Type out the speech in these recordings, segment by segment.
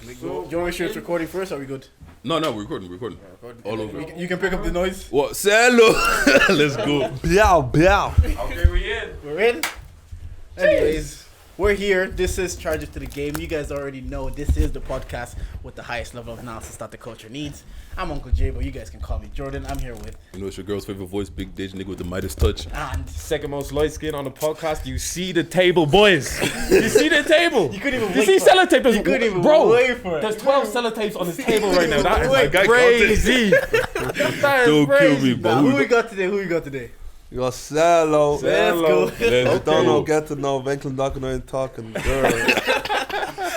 Do you want to make sure it's recording first, or are we good? No, we're recording. All over. You can pick up the noise. What? Sello! Let's go. Biao. Okay, We're in. Anyways, we're here. This is Charge It to the Game. You guys already know this is the podcast with the highest level of analysis that the culture needs. I'm Uncle J, but you guys can call me Jordan. I'm here with... You know, it's your girl's favorite voice, Big Deji nigga with the Midas touch. And... second most light skin on the podcast. You see the table, boys. You see the table. You couldn't even You wait see for it. Sellotape. You couldn't even Bro, wait for it. there's 12 Sellotapes on this table right now. That My is guy crazy. That is Don't crazy. kill me, bro. Nah, who we got today? You got Sello. Let's go. Let's Don't know, go. get to know. Beckley knocking on talking. Girl.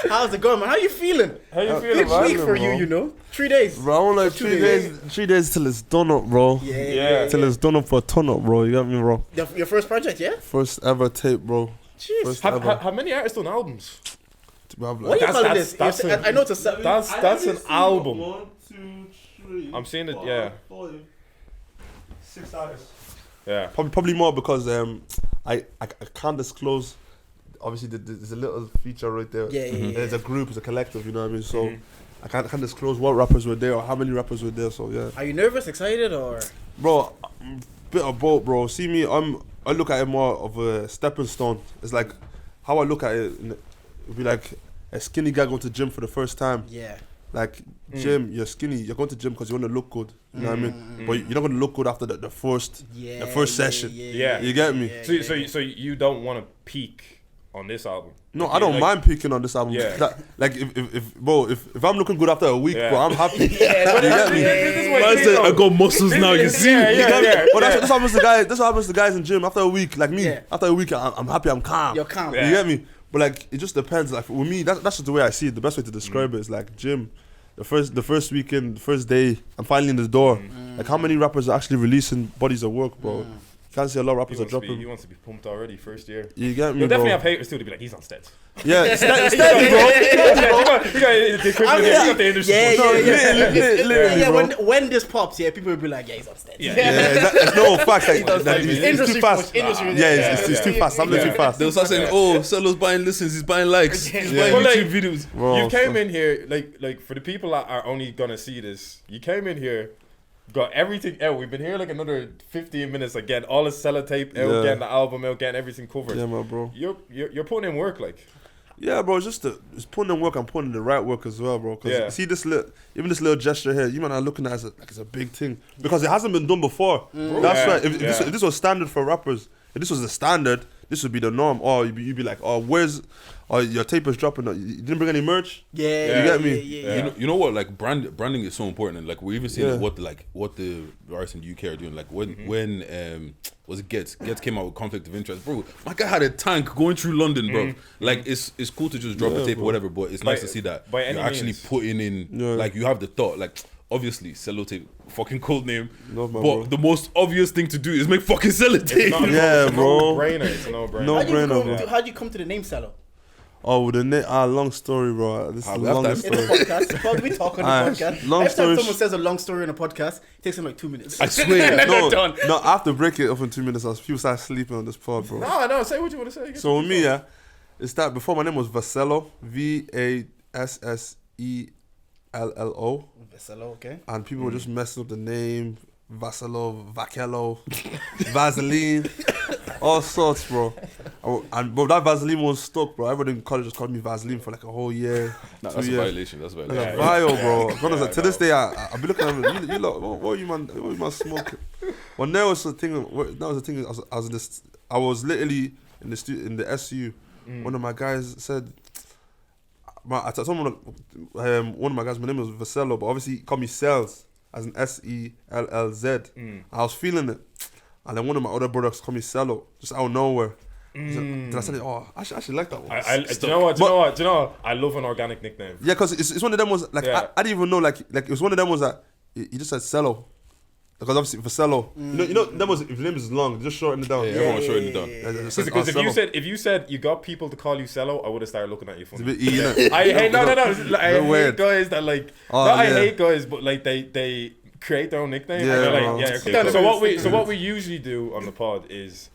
How's it going, man? How you feeling? How you Big feeling, man? week for you, you know? 3 days. Bro, I want like 2 3 days. days. 3 days till it's done up, bro. Yeah. Till it's done up for a ton up, bro. You got me, bro. Your first project, yeah? First ever tape, bro. Jeez. First ever. Have many artists done albums? What do you call this? that's I know it's a... That's an album. 1, 2, 3. I'm seeing it, yeah. 5, 6 artists. Yeah. Probably more because I can't disclose. Obviously, there's a little feature right there. Yeah. There's a group, it's a collective, you know what I mean? So I can't disclose what rappers were there or how many rappers were there. So yeah. Are you nervous, excited, or... Bro, bit of both, bro. See me, I look at it more of a stepping stone. It's like how I look at it. It'd be like a skinny guy going to gym for the first time. Yeah. Like gym, you're skinny. You're going to gym because you want to look good. You know what I mean? But you're not going to look good after the first session. Yeah. You get me? So you don't want to peak on this album? No, I don't mind peeking on this album. Yeah. Like if I'm looking good after a week, Yeah. bro, I'm happy. Yeah, You get me? This is what Man it said, is, I got muscles now, you see? Yeah, You get me? yeah. But that's what happens to guys. That's what happens to guys in gym after a week. Like me, Yeah. after a week, I'm happy. I'm calm. You're calm. Yeah. You get me? But like, it just depends. Like with me, that's just the way I see it. The best way to describe it is like gym. The first weekend, the first day, I'm finally in the door. Like how many rappers are actually releasing bodies of work, bro? You can't see a lot of rappers are dropping. He wants to be pumped already first year. You get me, You'll bro? definitely have haters too to be like, he's on steady. Yeah, steady, bro. You got the industry. Yeah, bro. when this pops, people will be like, yeah, he's on steady. It's no fact. It's too fast. Industry. Yeah, it's too fast. I'm too fast. They'll start saying, oh, Sello's buying listens, he's buying likes, he's buying Well, like, YouTube videos. Bro, You came in here, like for the people that are only gonna see this, you came in here, got everything out. We've been here like another 15 minutes again. All the Sellotape out, Yeah. getting the album out, getting everything covered. Yeah, man, bro. You're putting in work, like. Yeah, bro. It's putting in work and putting in the right work as well, bro. Cause Yeah. see this even this little gesture here, you man are looking at it as it's a big thing because it hasn't been done before. That's Yeah, right. If this was standard for rappers, if this was the standard, this would be the norm. Or you'd be like, oh, your tape is dropping? You didn't bring any merch? Yeah, You get me? Yeah. You know what? Like branding is so important. And like we're even seeing Yeah. what the artists in the UK are doing. Like when was it Gets came out with Conflict of Interest, bro. My guy had a tank going through London, bro. Like it's cool to just drop a tape or whatever, but it's nice to see that by you're any actually means. putting in like you have the thought. Like obviously Sellotape, fucking cold name, No, man, but bro. the most obvious thing to do is make fucking Sellotape. Yeah, it's a bro. no-brainer. It's a no-brainer. No. How'd you come to the name Sello? Oh, with the long story, bro. This is the we have longest that. It's story. a podcast. Well, we talk on the Alright, podcast. long Every time story someone says a long story on a podcast, it takes them like 2 minutes. I swear. No, I have to break it up in 2 minutes as people start sleeping on this pod, bro. No, say what you want to say. So with me, it's that before my name was Sello, Vassello, Sello, okay. and people were just messing up the name, Vassello, Vakello, Vaseline, all sorts, bro. But that Vaseline was stuck, bro. Everybody in college just called me Vaseline for like a whole year. Nah, 2 that's a years. violation. That's a Like violation. a vile, bro. God, to this day, I be looking at him. You lot, what you man smoking? Well, now was the thing. I was literally in the SU. One of my guys said, I told someone, one of my guys, my name was Vassello, but obviously he called me Cells as in SELLZ. I was feeling it, and then one of my other brothers called me Sello, just out of nowhere. Then I said, oh, I should like that one. Do you know what? I love an organic nickname. Yeah, because it's one of them was like Yeah. I didn't even know like it was one of them was that he just said Sello, because obviously for Sello, you know them was if your name is long, just shorten it down. Yeah, everyone shorten it down. Because if you said you got people to call you Sello, I would have started looking at you It's a funny. bit E, innit? I hate no. I hate weird. guys that like. Oh, I yeah. hate guys, but like they create their own nickname. Yeah, and they're bro. like, yeah, okay. Kind of So weird. what we usually do on the pod is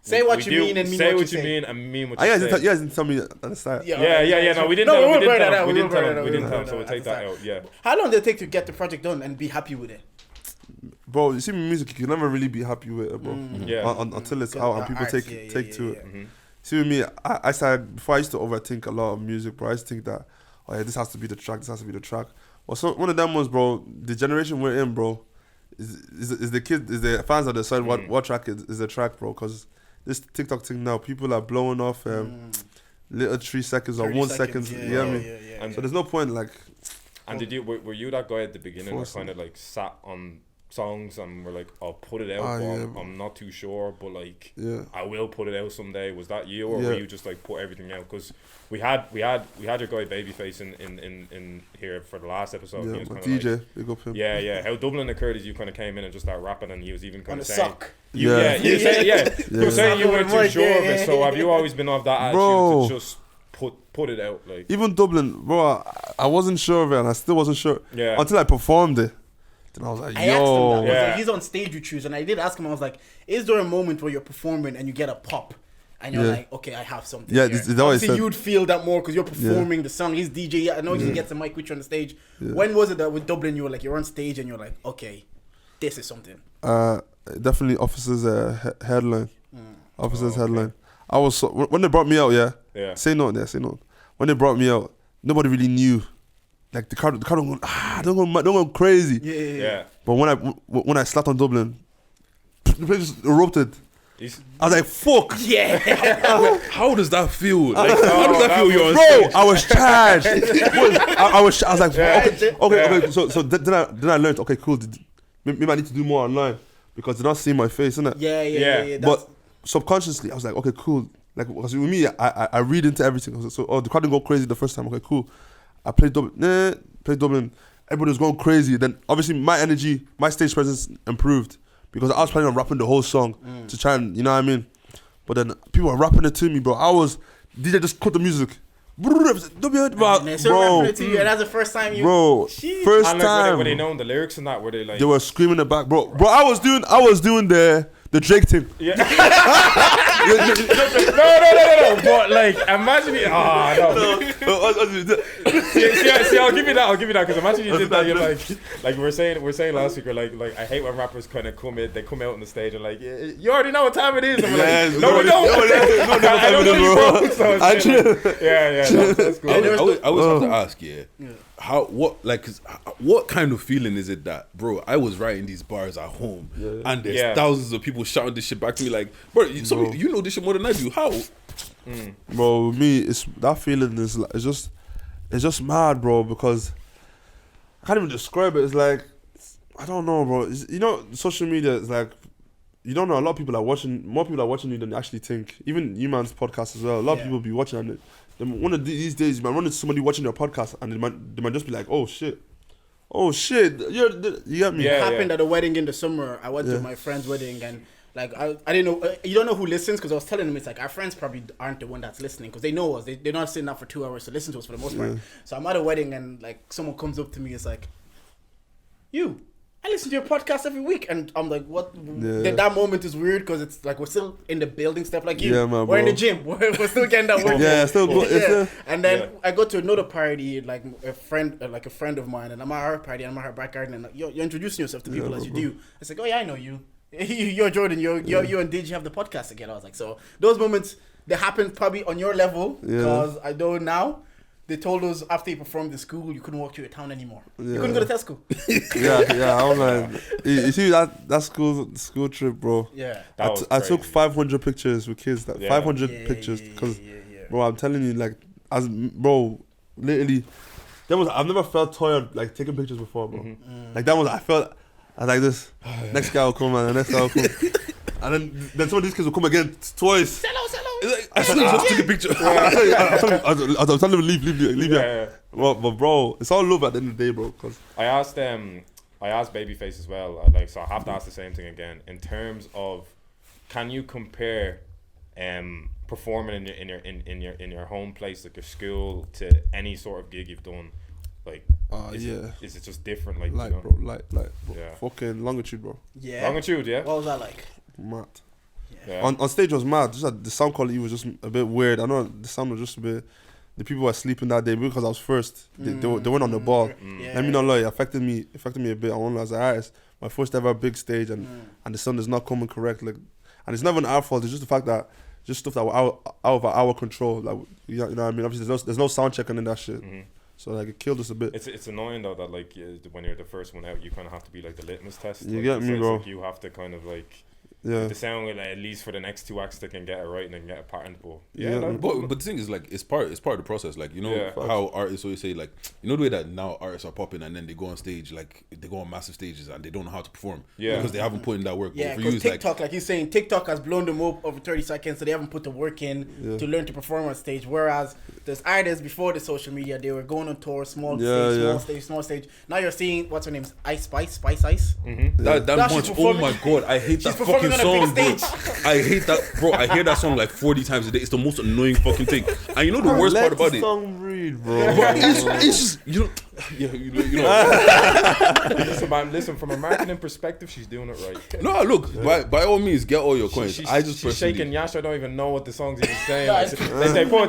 Say what we you do mean and mean say what what you you say. mean and mean what I you guys say. didn't tell me at the start. Yeah. No, we didn't. No, tell we him. will burn that out. We We didn't will tell burn him. that out. We We didn't will tell him. burn So we'll that take out. that out. Yeah. How long did it take to get the project done and be happy with it? Bro, you see music, you can never really be happy with it, bro. Yeah. Until it's Good out and art, people take yeah, to yeah, it. yeah. See with me, I started before I used to overthink a lot of music, bro. I used to think that, oh yeah, this has to be the track, this has to be the track. Well, so one of them was, bro, the generation we're in, bro, is the kids, is the fans that decide what track is the track, bro. Because this TikTok thing now, people are blowing off little 3 seconds or 1 second. Yeah, You know what I mean? yeah. So there's no point, like. And did you were you that guy at the beginning that Force kind of like sat on songs and were like, I'll put it out, Ah, but yeah, I'm not too sure, but like Yeah. I will put it out someday. Was that you, or Yeah. were you just like put everything out? Because we had your guy Babyface in here for the last episode. Yeah, He was but kinda DJ, like, big up him. yeah. How Dublin occurred is you kind of came in and just started rapping, and he was even On kind a of saying, sock. you Yeah. were saying you weren't too Yeah, sure of yeah, it. So yeah. have you always been of that attitude Bro. to just put it out, like? Even Dublin, bro, I wasn't sure of it and I still wasn't sure Yeah. until I performed it. Then I was like, I asked him that. I yo. was Yeah. like, he's on stage with you, and I did ask him. I was like, "Is there a moment where you're performing and you get a pop, and you're Yeah. like, okay, I have something." Yeah, here. this is always Obviously, said- you'd feel that more because you're performing the song. He's DJ. I know he gets a mic with you on the stage. When was it that with Dublin you were like, you're on stage and you're like, okay, this is something. Definitely Officers headline. Officers headline. I was so, when they brought me out, Yeah. Say no. When they brought me out, nobody really knew. Like the crowd don't go crazy. Yeah. But when I slapped on Dublin, the place just erupted. He's- I was like, fuck. Yeah. How does that feel? Like, how does that feel? You're on Bro, stage. I was charged. I was like, Yeah. okay. So then I learned, okay, cool. Maybe I need to do more online because they're not seeing my face, innit? Yeah. But subconsciously, I was like, okay, cool. Like, because with me, I read into everything. So, the crowd didn't go crazy the first time. Okay, cool. I played Dublin. Everybody was going crazy. Then, obviously, my energy, my stage presence improved because I was planning on rapping the whole song to try and, you know what I mean? But then people were rapping it to me, bro. DJ just cut the music. Bro, And that's the first time you. bro, Jeez. first And like, time. were they knowing the lyrics and that? Were they like? They were screaming it back, bro. Bro, I was doing the Drake thing. Yeah. no. But like, imagine it. Ah, no. See, I'll give you that. Because imagine you did that. You're like we're saying last week. We're like, I hate when rappers kind of come out on the stage and like, you already know what time it is. And we're like, no, we don't. I don't know you, bro. So yeah. That's cool. I always have to ask, what kind of feeling is it that, bro, I was writing these bars at home and there's thousands of people shouting this shit back to me like, bro, you know this shit more than I do. How? Bro, with me, it's that feeling is like, it's just mad, bro, because I can't even describe it. It's like, I don't know, bro. Social media is like, you don't know. A lot of people are watching. More people are watching you than you actually think. Even you man's podcast as well. A lot of people be watching, and one of these days you might run into somebody watching your podcast, and they might just be like, "Oh shit, you get me?" It happened at a wedding in the summer. I went to my friend's wedding and like I didn't know. You don't know who listens because I was telling them it's like our friends probably aren't the one that's listening because they know us. They're not sitting up for 2 hours to listen to us for the most part. So I'm at a wedding and like someone comes up to me. It's like, I listen to your podcast every week, and I'm like, what? That moment is weird because it's like we're still in the building stuff like you. Yeah, man, we're in the bro. gym. We're still getting that work. Yeah, still go. And then I go to another party, like a friend of mine, and I'm at her party, and I'm at her back garden, and you're introducing yourself to people as you do. It's like, oh yeah, I know you. You're Jordan. You and Deji have the podcast together. I was like, so those moments they happen probably on your level because I know now. They told us after you performed in school, you couldn't walk through a town anymore. You couldn't go to Tesco. Yeah. I was like, you see that school trip, bro. Yeah. I took 500 pictures with kids. 500 pictures because, bro, I'm telling you, like, literally, I've never felt tired like taking pictures before, bro. Like I was like this. Next guy will come, and the next guy will come, and then some of these kids will come again twice. Sello. I should have just took a picture. I was telling them leave Yeah. Well, but bro, it's all love at the end of the day, bro. Cause I asked Babyface as well. So I have to ask the same thing again. In terms of, can you compare, performing in your home place, like your school, to any sort of gig you've done? Like, is it just different? Like, bro. Yeah. Fucking longitude, bro. Yeah. Longitude, yeah. What was that like? Mad. Yeah. On stage was mad. Just like the sound quality was just a bit weird. I know the sound was just a bit. The people were sleeping that day because I was first. They went on the ball. Yeah. Let me not lie, it affected me a bit. I won't lie, as an artist, my first ever big stage, and the sound is not coming correct. Like, and it's never an our fault. It's just the fact that just stuff that were out of our control. Like, you know what I mean? Obviously, there's no sound checking in that shit. So like, it killed us a bit. It's annoying though that like when you're the first one out, you kind of have to be like the litmus test. You like, get me, bro. Like you have to kind of like. Yeah. The sound like, at least for the next 2 acts they can get it right and then get a pattern. But But the thing is, like, it's part of the process. Like, you know how artists always say, like, you know the way that now artists are popping and then they go on stage, like they go on massive stages and they don't know how to perform because they haven't put in that work. Yeah, But for you, because TikTok, like you're saying, TikTok has blown them up over 30 seconds, so they haven't put the work in to learn to perform on stage. Whereas there's artists before the social media, they were going on tour, small stage. Now you're seeing what's her name, Spice Ice. That much. Oh my god, I hate that fucking song, bro. I hate that, bro. I hear that song like 40 times a day. It's the most annoying fucking thing. And you know the worst part about it? Song read, bro. It's just you know. Listen, man, listen, from a marketing perspective, she's doing it right. No, look, by all means, get all your coins. She's personally shaking Yash. I don't even know what the song's even saying. Like,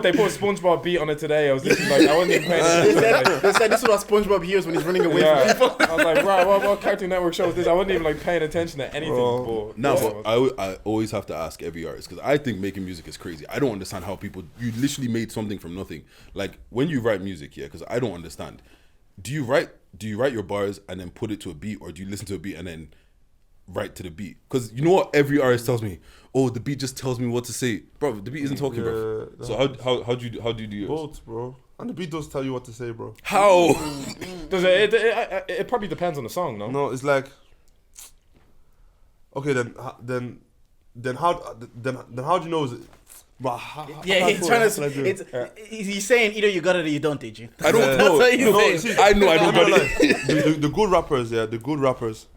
they put SpongeBob beat on it today. I was listening, like, I wasn't even paying attention. They said this is what SpongeBob hears when he's running away from people. I was like, right, what Cartoon Network show is this? I wasn't even like paying attention to anything. But I always have to ask every artist because I think making music is crazy. I don't understand how you literally made something from nothing. Like when you write music, because I don't understand. Do you write your bars and then put it to a beat, or do you listen to a beat and then write to the beat? Because you know what every artist tells me, oh, the beat just tells me what to say, bro. The beat isn't talking, bro. So how do you do yours? Both, bro. And the beat does tell you what to say, bro. How? Does it probably depends on the song, no? No, it's like, okay, then how do you know? Is it? But He's trying to. He's saying either you got it or you don't, Deji. I don't know. I know I don't got it. The good rappers,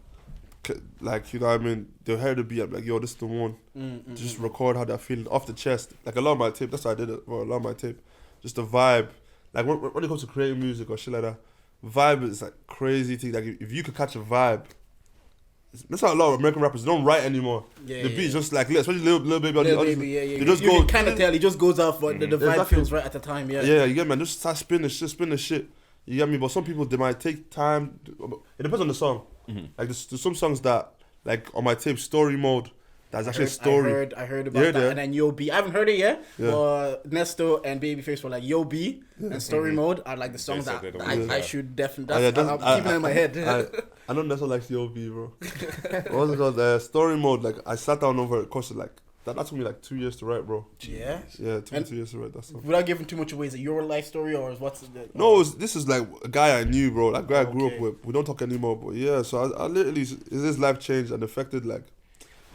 like, you know what I mean, they'll hear the beat, I'm like, yo, this is the one. Just record how they're feeling off the chest. Like a lot of my tape, that's how I did it, bro. A lot of my tape, just the vibe. Like when it comes to creating music or shit like that, vibe is like crazy thing. Like if you could catch a vibe. That's how a lot of American rappers don't write anymore. The beat's just like, especially Lil Baby. They just you go. can kind of tell he just goes off, but the vibe feels right at the time. Yeah, you get me, man. Just start spin the shit. You get me, but some people they might take time. It depends on the song. Like there's some songs that, like on my tape, story mode. That's actually a story. I heard about that. And then Yo B. I haven't heard it yet. But Nesto and Babyface were like Yo B and Story Mode are like the songs that I should definitely. I'm keeping it in my head. I know Nesto likes Yo B, bro. What was it called? Story Mode. Like I sat down over a course of like that took me like 2 years to write, bro. Yeah. Yeah, it took me 2 years to write that song. Without giving too much away, is it your life story or is what's the? No, this is like a guy I knew, bro. Like a guy I grew up with. We don't talk anymore, but yeah. So I literally his life changed and affected like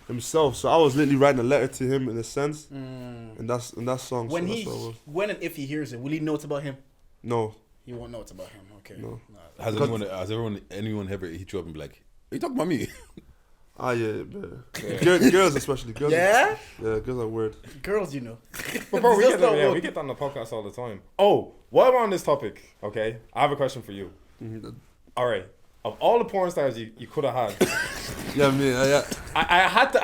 himself. So I was literally writing a letter to him in a sense, and that song. When so and if he hears it, will he know it's about him? No, he won't know it's about him. Okay. No. Has anyone ever hit you up and be like, "Are you talking about me?" Yeah. Girls especially. Girls yeah, girls are weird. Girls, you know. But bro, we get that on the podcast all the time. Oh, while we're on this topic, okay, I have a question for you. All right. Of all the porn stars you could have had, I had to.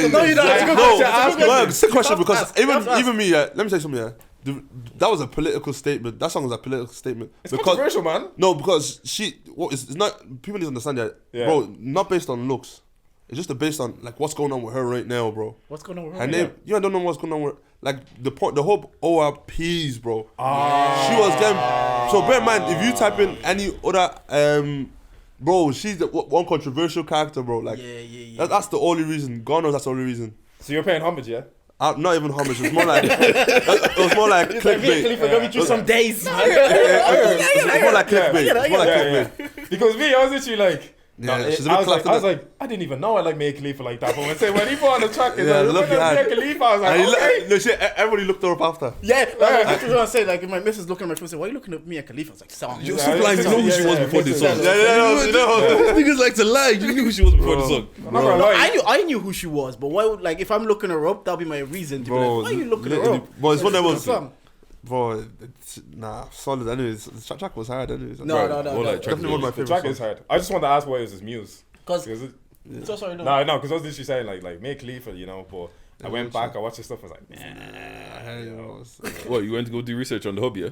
No, you don't. It's a question because even me. Let me tell you something. Yeah, that was a political statement. That song was a political statement. It's controversial, man. No, because it's not. People need to understand that, bro. Not based on looks. It's just based on like what's going on with her right now, bro. What's going on with her? Her name, you don't know what's going on with like the whole ORPs, bro. She was getting. So bear in mind, if you type in any other bro, she's the one controversial character, bro. Like, that's the only reason. God knows that's the only reason. So you're paying homage, yeah? Not even homage. It was more like clickbait. Khalifa got me through some days. It's more like clickbait. Because me, I was literally like. She's a bit I was like, I didn't even know I like Mia Khalifa like that. But when he put on the track, Mia Khalifa, I was like, okay. Everybody looked her up after. Yeah, that's what I was saying. Like, my missus looking at my phone, said, "Why are you looking at Mia Khalifa?" I was like, "Song." You're so blind. You know who she was before this song. Niggas like to lie. You knew who she was before the song. No, I knew who she was, but why would like if I'm looking her up, that'll be my reason to be like, why are you looking her up? But it's one of those. Bro, solid. Anyways, the track was hard. Anyways, no. Definitely one of my favorite. The track is hard. I just want to ask why it was his muse. Because So sorry, no. No, because I was literally saying like Mia Khalifa, you know, but I went back, I watched the stuff, I was like, nah. What, you went to go do research on the hub, yeah?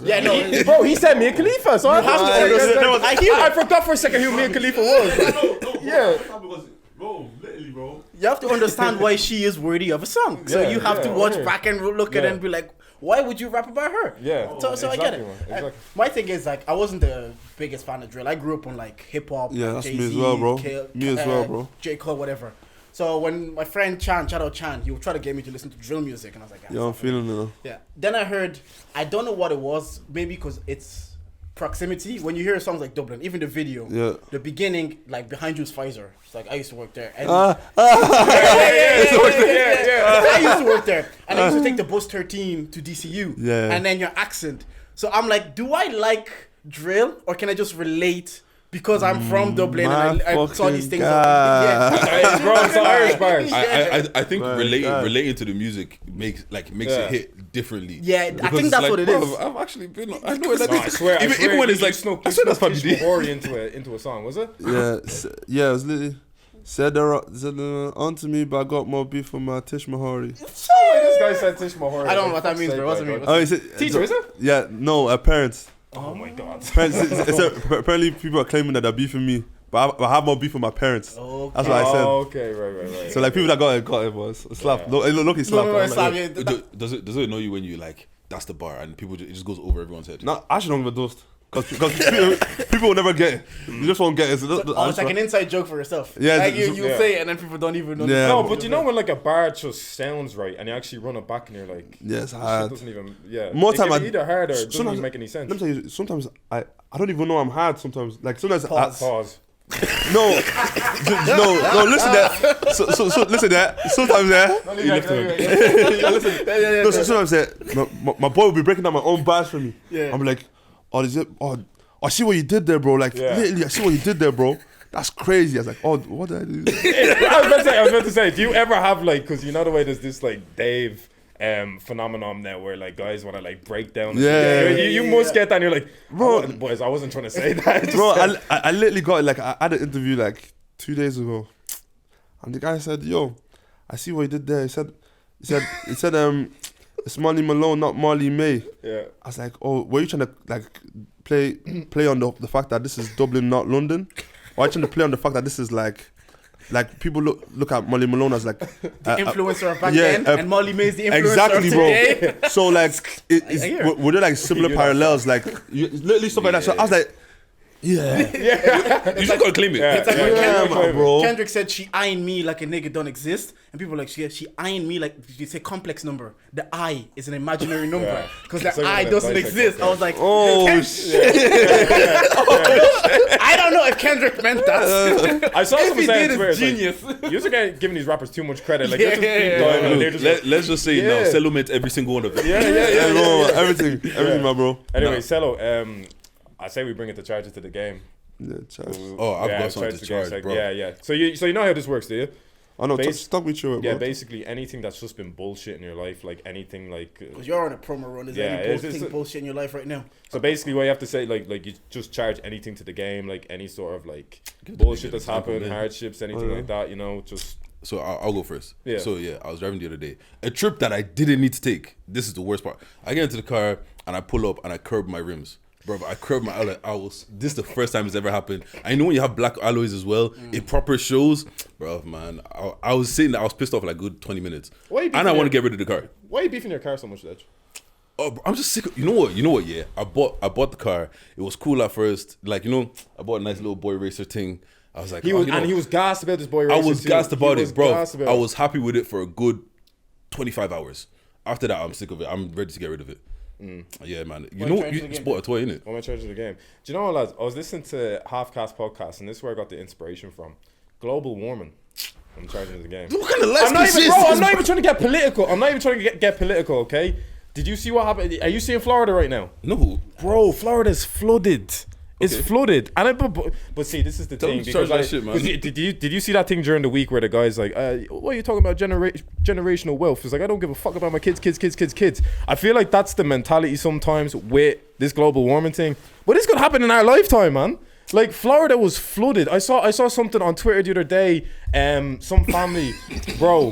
Yeah, no. Bro, he said Mia Khalifa, so I have to I hear I it. forgot for a second who Mia Khalifa was. Yeah. Bro, literally, bro. You have to understand why she is worthy of a song. So Yeah, you have to yeah, watch yeah. back and look at it Yeah. and be like, why would you rap about her? Yeah. So I get it. man, exactly. My thing is like I wasn't the biggest fan of drill. I grew up on like hip hop. Yeah, that's me Jay-Z, as well, bro. Me as well, bro. J. Cole, whatever. So when my friend Chan, shout out Chan, he would try to get me to listen to drill music, and I was like, Yeah, I'm feeling it now. yeah. Then I heard, I don't know what it was, maybe because it's proximity. When you hear songs like Dublin, even the video, Yeah. the beginning, like behind you is Pfizer. It's like I used to work there. And I used to work there, and I used to take the bus 13 to DCU. Yeah. And then your accent. So I'm like, do I like drill or can I just relate? Because I'm from Dublin and I saw these things. Hey, bro, it's Irish bars. I think My relating God. relating to the music makes Yeah. it hit differently. Yeah, I Because think it's that's like, what it bro, is. I've actually been. I know that. No, I swear, even when it's like, snuck I swear that's probably Tish the. Mahori into a song, was it? Yeah, yeah, it was literally said onto me, but I got more beef from my Tish Mahori. This guy said Tish Mahori. I don't know what that means, bro. What's it mean? Oh, he said, Teacher, is it? Yeah, no, parents. Oh my god. Parents apparently, people are claiming that they're beefing me, but I have more beef with my parents. Okay. That's what I said. Okay, right. So like people that got it, was slap. Yeah. Look, he slapped. No, I'm slap, like, yeah. Does it annoy you when you like that's the bar and people it just goes over everyone's head? No, I should don't give a dust. Because people will never get it. You just won't get it. So Oh, it's like an inside joke for yourself. Yeah, like it's- you yeah. say it and then people don't even know. Yeah. No, but you know when like a bar just sounds right and you actually run it back and you're like, Yes, shit hard. doesn't even, yeah. More It time can be I- either hard or it doesn't sometimes- even make any sense. Let me tell you, sometimes I don't even know I'm hard. Sometimes Pause. Pause. no, listen that. So listen that. Sometimes no, so sometimes my boy will be breaking down my own bars for me. Yeah. I'm like, I see what you did there, bro. Like, Yeah. literally, I see what you did there, bro. That's crazy. I was like, oh, what did I do? I was about to say, do you ever have like, because you know the way there's this like Dave phenomenon now where like guys want to like break down. Yeah. You must get that. And you're like, Bro. boys, I wasn't trying to say that. Just Bro, said- I literally got it. Like, I had an interview like 2 days ago, and the guy said, "Yo, I see what you did there." He said, it's Marley Malone, not Marley May. yeah. I was like, oh, were you trying to like play on the fact that this is Dublin, not London? Or are you trying to play on the fact that this is like people look at Molly Malone as like Influencer of back yeah, then, and Molly May's the influencer exactly, of bro. today. So like, hear. were there like similar You do that. parallels, like literally stuff like that? So I was like, yeah, You just gotta claim it. Yeah. It's like when yeah, Kendrick, bro. Kendrick said she eyeing me like a nigga don't exist, and people were like she eyeing me like you say complex number. The I is an imaginary number Yeah. because It's the like I when doesn't the dissect exist. I okay. was like, oh Ken- shit, I don't know if Kendrick meant that. I saw If someone he saying did, Twitter, it's it's like, you're just giving these rappers too much credit. Like, Yeah, they're just yeah, deep yeah. diving and they're just like, Let's just say now, Yeah. Sello meant every single one of them. yeah, yeah, bro, everything, my bro. Anyway, Sello, I say we bring it to charge it to the game. Yeah, charge. Oh, I've got something charge to the game charge, sec- bro. Yeah. So you know how this works, do you? I know, Base- talk me through it, Yeah, bro. basically anything that's just been bullshit in your life, like anything like. Because you're on a promo run. Is there Yeah, any it's- bullshit in your life right now? So basically, what you have to say, like you just charge anything to the game, like any sort of like bullshit that's example, happened, man. hardships, anything Yeah. like that. You know, just So I'll go first. Yeah. So yeah, I was driving the other day. A trip that I didn't need to take. This is the worst part. I get into the car and I pull up and I curb my rims. Bro, I curbed my alloy. This is the first time it's ever happened. I know when you have black alloys as well, it proper shows. Bro, man, I was sitting there, I was pissed off like a good 20 minutes. Why you And I beefing want to your- get rid of the car. why are you beefing your car so much, Dej? Oh, bro, I'm just sick of, you know what, yeah. I bought the car. It was cool at first. Like, I bought a nice little boy racer thing. I was like, He was gassed about this boy. I racer was too. gassed about He it, was bro. gassed about I it. was happy with it for a good 25 hours. After that, I'm sick of it. I'm ready to get rid of it. Yeah, man. You know, trying to you the game. bought a toy, innit? I'm in charge of the game. Do you know what, lads? I was listening to Half Cast podcast, and this is where I got the inspiration from. Global warming. I'm in charge of the game. What kind of life I'm not is even, this? bro. I'm not even trying to get political. I'm not even trying to get political. Okay. Did you see what happened? Are you seeing Florida right now? No. Bro, Florida's flooded. It's Okay. flooded, and but see, this is the Tell thing them to because charge that like, shit, man. 'cause did you see that thing during the week where the guy's like, what are you talking about generational wealth? It's like I don't give a fuck about my kids. I feel like that's the mentality sometimes with this global warming thing, but this could happen in our lifetime, man. Like Florida was flooded. I saw something on Twitter the other day. Some family, bro.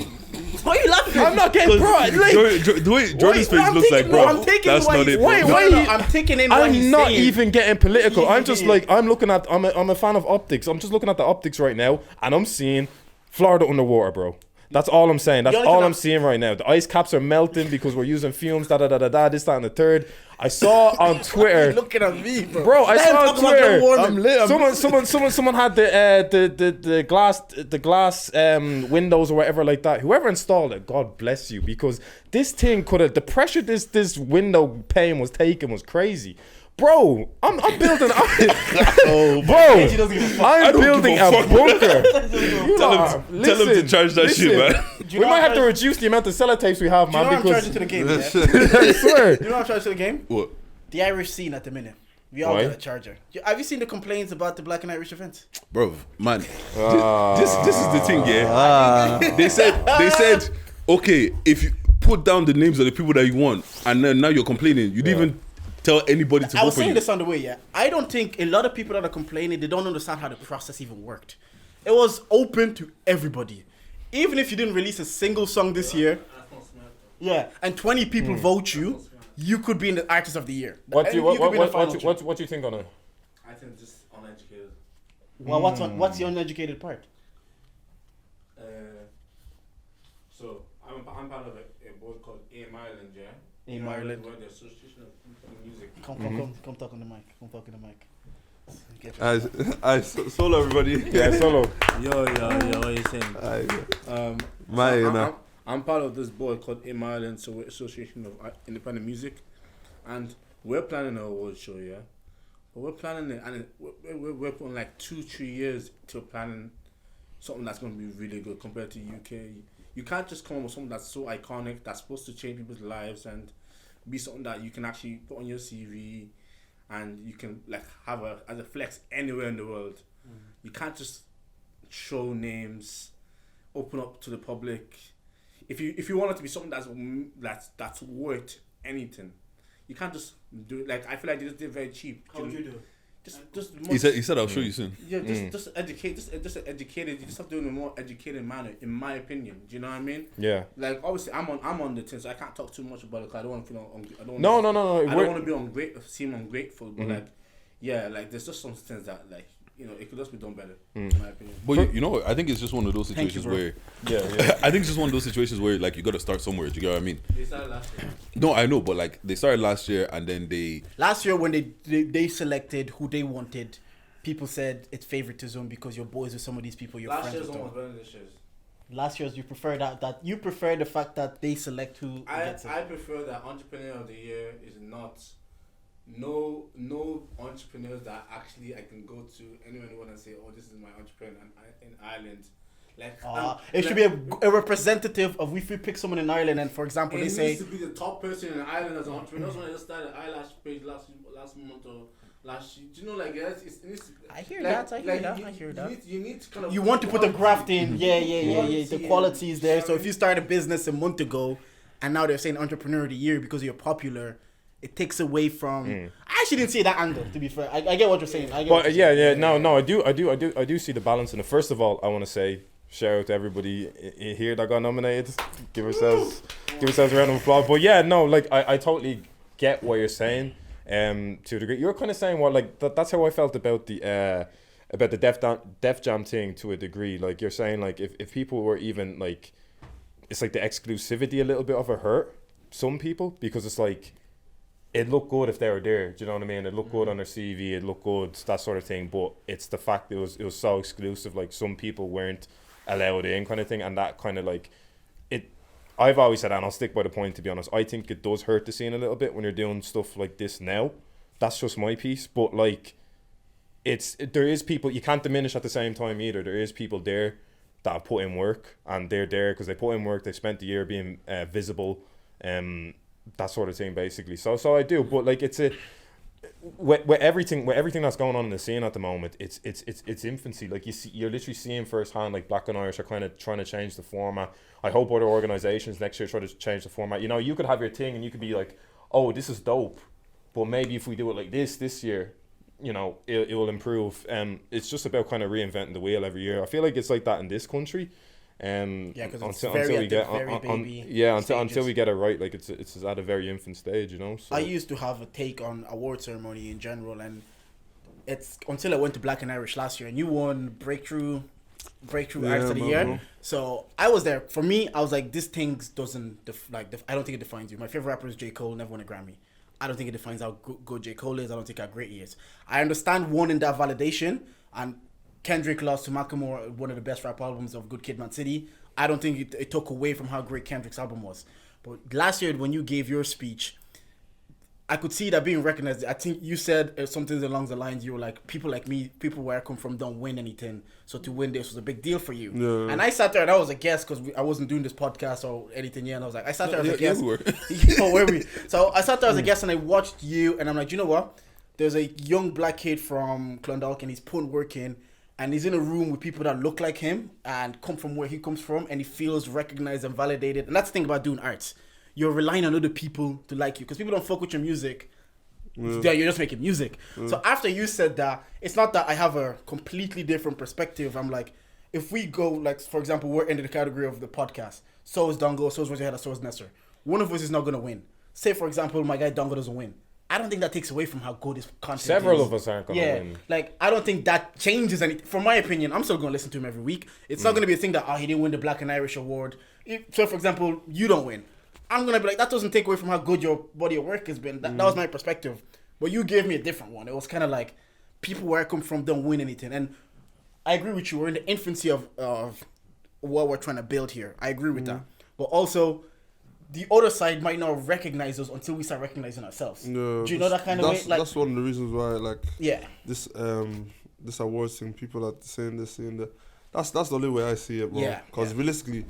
Why are you laughing? I'm not getting bro. Like, The way Jordan's face looks like, bro, that's not it, bro. I'm taking in what he's I'm not saying. even getting political. I'm just like, I'm a fan of optics. I'm just looking at the optics right now, and I'm seeing Florida underwater, bro. That's all I'm saying. That's all I'm seeing right now. The ice caps are melting because we're using fumes, this, that, and the third. I saw on Twitter. Looking at me, bro. Bro, I saw on Twitter. I'm lit. Someone had the glass windows or whatever like that. Whoever installed it, God bless you, because this thing could have, the pressure this window pane was taking was crazy. Bro, I'm building. I'm building a bunker. Tell him to charge that shit, man. We might have to reduce the amount of sellotapes we have, man. Do you know what I'm Because charging to the game? I swear. Do you know what I'm charging to the game? What? The Irish scene at the minute. We all Why? got a charger. Have you seen the complaints about the Black and Irish events? Bro, man, this is the thing, yeah. They said, okay, if you put down the names of the people that you want, and then now you're complaining, you didn't even tell anybody to I vote was for saying you. this on the way, yeah. I don't think a lot of people that are complaining, they don't understand how the process even worked. It was open to everybody. Even if you didn't release a single song this year, yeah, and 20 people vote you could be in the Artist of the Year. What do You could be in the final you what you think on it? I think just uneducated. Well, what's the uneducated part? So I'm part of a board called AIM Ireland, yeah. AIM Ireland. We're the Association of Music. Come talk on the mic. Come talk on the mic. Solo everybody. Yeah, Sello. Yo, what are you saying? I'm part of this board called AIM Ireland, so we're Association of Independent Music, and we're planning an award show, yeah. But we're planning it, and we're putting like 2-3 years to planning something that's going to be really good compared to UK. You can't just come up with something that's so iconic, that's supposed to change people's lives and be something that you can actually put on your CV and you can like have as a flex anywhere in the world. You can't just show names, open up to the public. If you want it to be something that's worth anything, you can't just do it. Like I feel like they just did it very cheap. How would you do it? Just He said I'll show you soon. yeah, just educated. You just have to do it in a more educated manner, in my opinion. Do you know what I mean? Yeah. Like obviously, I'm on the thing, so I can't talk too much about it. Cause I don't want to feel. I don't. No. I don't want to be seem ungrateful, but like, yeah, like there's just some things that like it could just be done better, in my opinion. But you know what? I think it's just one of those situations where I think it's just one of those situations where like you got to start somewhere. Do you get what I mean? They started last year. No, I know, but like they started last year and then they Last year when they selected who they wanted, people said it's favoritism because you're boys with some of these people. You're Last friends year's with one them. was better than this year's. Last year's you prefer that you prefer the fact that they select who gets it. I prefer that Entrepreneur of the Year is not no entrepreneurs that actually I can go to anyone who want to say, oh, this is my entrepreneur in Ireland. Like it should be a representative of if we pick someone in Ireland and for example they it say needs to be the top person in Ireland as an entrepreneur. That's when I just started eyelash page last month or last year. Do you know like it needs to, I hear that. You need to kind of You want to put the graft in. Yeah. The quality is there. So if you start a business a month ago and now they're saying entrepreneur of the year because you're popular, it takes away from. I actually didn't see that angle. To be fair, I get what you're saying. But yeah. No. I do see the balance in it. First of all, I want to say shout out to everybody here that got nominated. Give ourselves a round of applause. But yeah, no, like I totally get what you're saying. To a degree, you're kind of saying what like that's how I felt about the Def Jam thing to a degree. Like you're saying, like if people were even like, it's like the exclusivity a little bit of a hurt some people because it's like. It looked good if they were there. Do you know what I mean? It looked good on their CV. It looked good, that sort of thing. But it's the fact that it was so exclusive. Like some people weren't allowed in, kind of thing. And that kind of like it. I've always said that, and I'll stick by the point. To be honest, I think it does hurt the scene a little bit when you're doing stuff like this now. That's just my piece. But like, there is people you can't diminish at the same time either. There is people there that have put in work, and they're there because they put in work. They spent the year being visible. That sort of thing, basically. So I do, but like it's with everything that's going on in the scene at the moment, it's infancy. Like you're literally seeing firsthand, like Black and Irish are kind of trying to change the format. I hope other organizations next year try to change the format. You could have your thing and you could be like, oh, this is dope, but maybe if we do it like this year, you know, it will improve. It's just about kind of reinventing the wheel every year. I feel like it's like that in this country. Yeah, because it's until very we get until we get it right, like it's at a very infant stage, you know. So. I used to have a take on award ceremony in general, and it's until I went to Black and Irish last year, and you won breakthrough artist of the year. Bro. So I was there. For me, I was like, this thing doesn't I don't think it defines you. My favorite rapper is J. Cole, never won a Grammy. I don't think it defines how good J. Cole is. I don't think how great he is. I understand wanting that validation, and Kendrick lost to Macklemore, one of the best rap albums of Good Kid, Mad City. I don't think it took away from how great Kendrick's album was. But last year, when you gave your speech, I could see that being recognized. I think you said something along the lines, you were like, people like me, people where I come from don't win anything. So to win this was a big deal for you. Yeah. And I sat there and I was a guest because I wasn't doing this podcast or anything yet. And I was like, I sat there as a guest. You were. Where we? So I sat there as a guest and I watched you and I'm like, you know what? There's a young black kid from Clondalk and he's putting work in. And he's in a room with people that look like him and come from where he comes from, and he feels recognized and validated. And that's the thing about doing arts. You're relying on other people to like you, because people don't fuck with your music. Yeah, you're just making music. So after you said that, it's not that I have a completely different perspective. I'm like, if we go, like, for example, we're in the category of the podcast. So is Dongo, so is Roger Hedda, so is Nesser. One of us is not going to win. Say, for example, my guy Dongo doesn't win. I don't think that takes away from how good his content is. Several of us aren't going to win. Like, I don't think that changes anything. From my opinion, I'm still going to listen to him every week. It's not going to be a thing that, he didn't win the Black and Irish award. So, for example, you don't win. I'm going to be like, that doesn't take away from how good your body of work has been. That was my perspective. But you gave me a different one. It was kind of like, people where I come from don't win anything. And I agree with you. We're in the infancy of what we're trying to build here. I agree with that. But also, the other side might not recognize us until we start recognizing ourselves. Yeah, do you know that kind of way? Like, that's one of the reasons why, like, yeah, this awards thing, people are saying this, saying that. That's the only way I see it, bro. Yeah, Because realistically,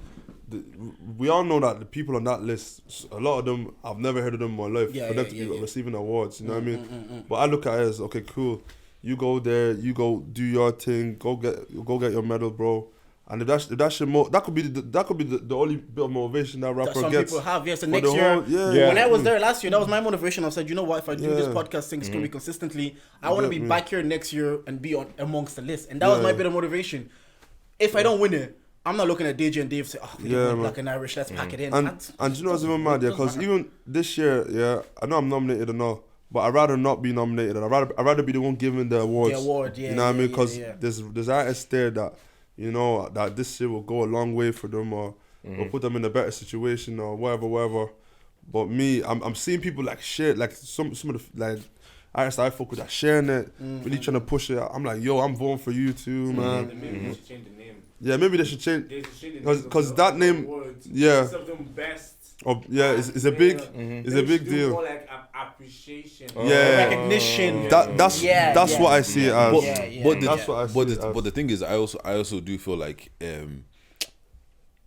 we all know that the people on that list, a lot of them, I've never heard of them in my life. For them to be receiving awards, you know what I mean? But I look at it as, okay, cool. You go there, you go do your thing, go get your medal, bro. And if that should that could be the only bit of motivation that rapper some gets. people have, yes. And But next year, when I was there last year, that was my motivation. I said, you know what? If I do this podcast thing, it's gonna be consistently. I want to be back here next year and be amongst the list. And that was my bit of motivation. If I don't win it, I'm not looking at Deji and Dave say, we didn't win Black and Irish. Let's pack it in. And you know what's even mad? Yeah, because even this year, I know I'm nominated or not. But I'd rather not be nominated. I'd rather be the one giving the awards. The award, yeah. You know what I mean? Because there's artists there that, you know, that this year will go a long way for them or put them in a better situation or whatever. But me, I'm seeing people like share, like some of the like artists I fuck with that sharing it, really trying to push it. I'm like, yo, I'm voting for you too, man. Maybe they should change the name. Yeah, maybe they should change. Because that name, awards. yeah. Some of them best. It's a big, it's a big deal. More like appreciation. Yeah, recognition. That's what I see it as. But the thing is, I also do feel like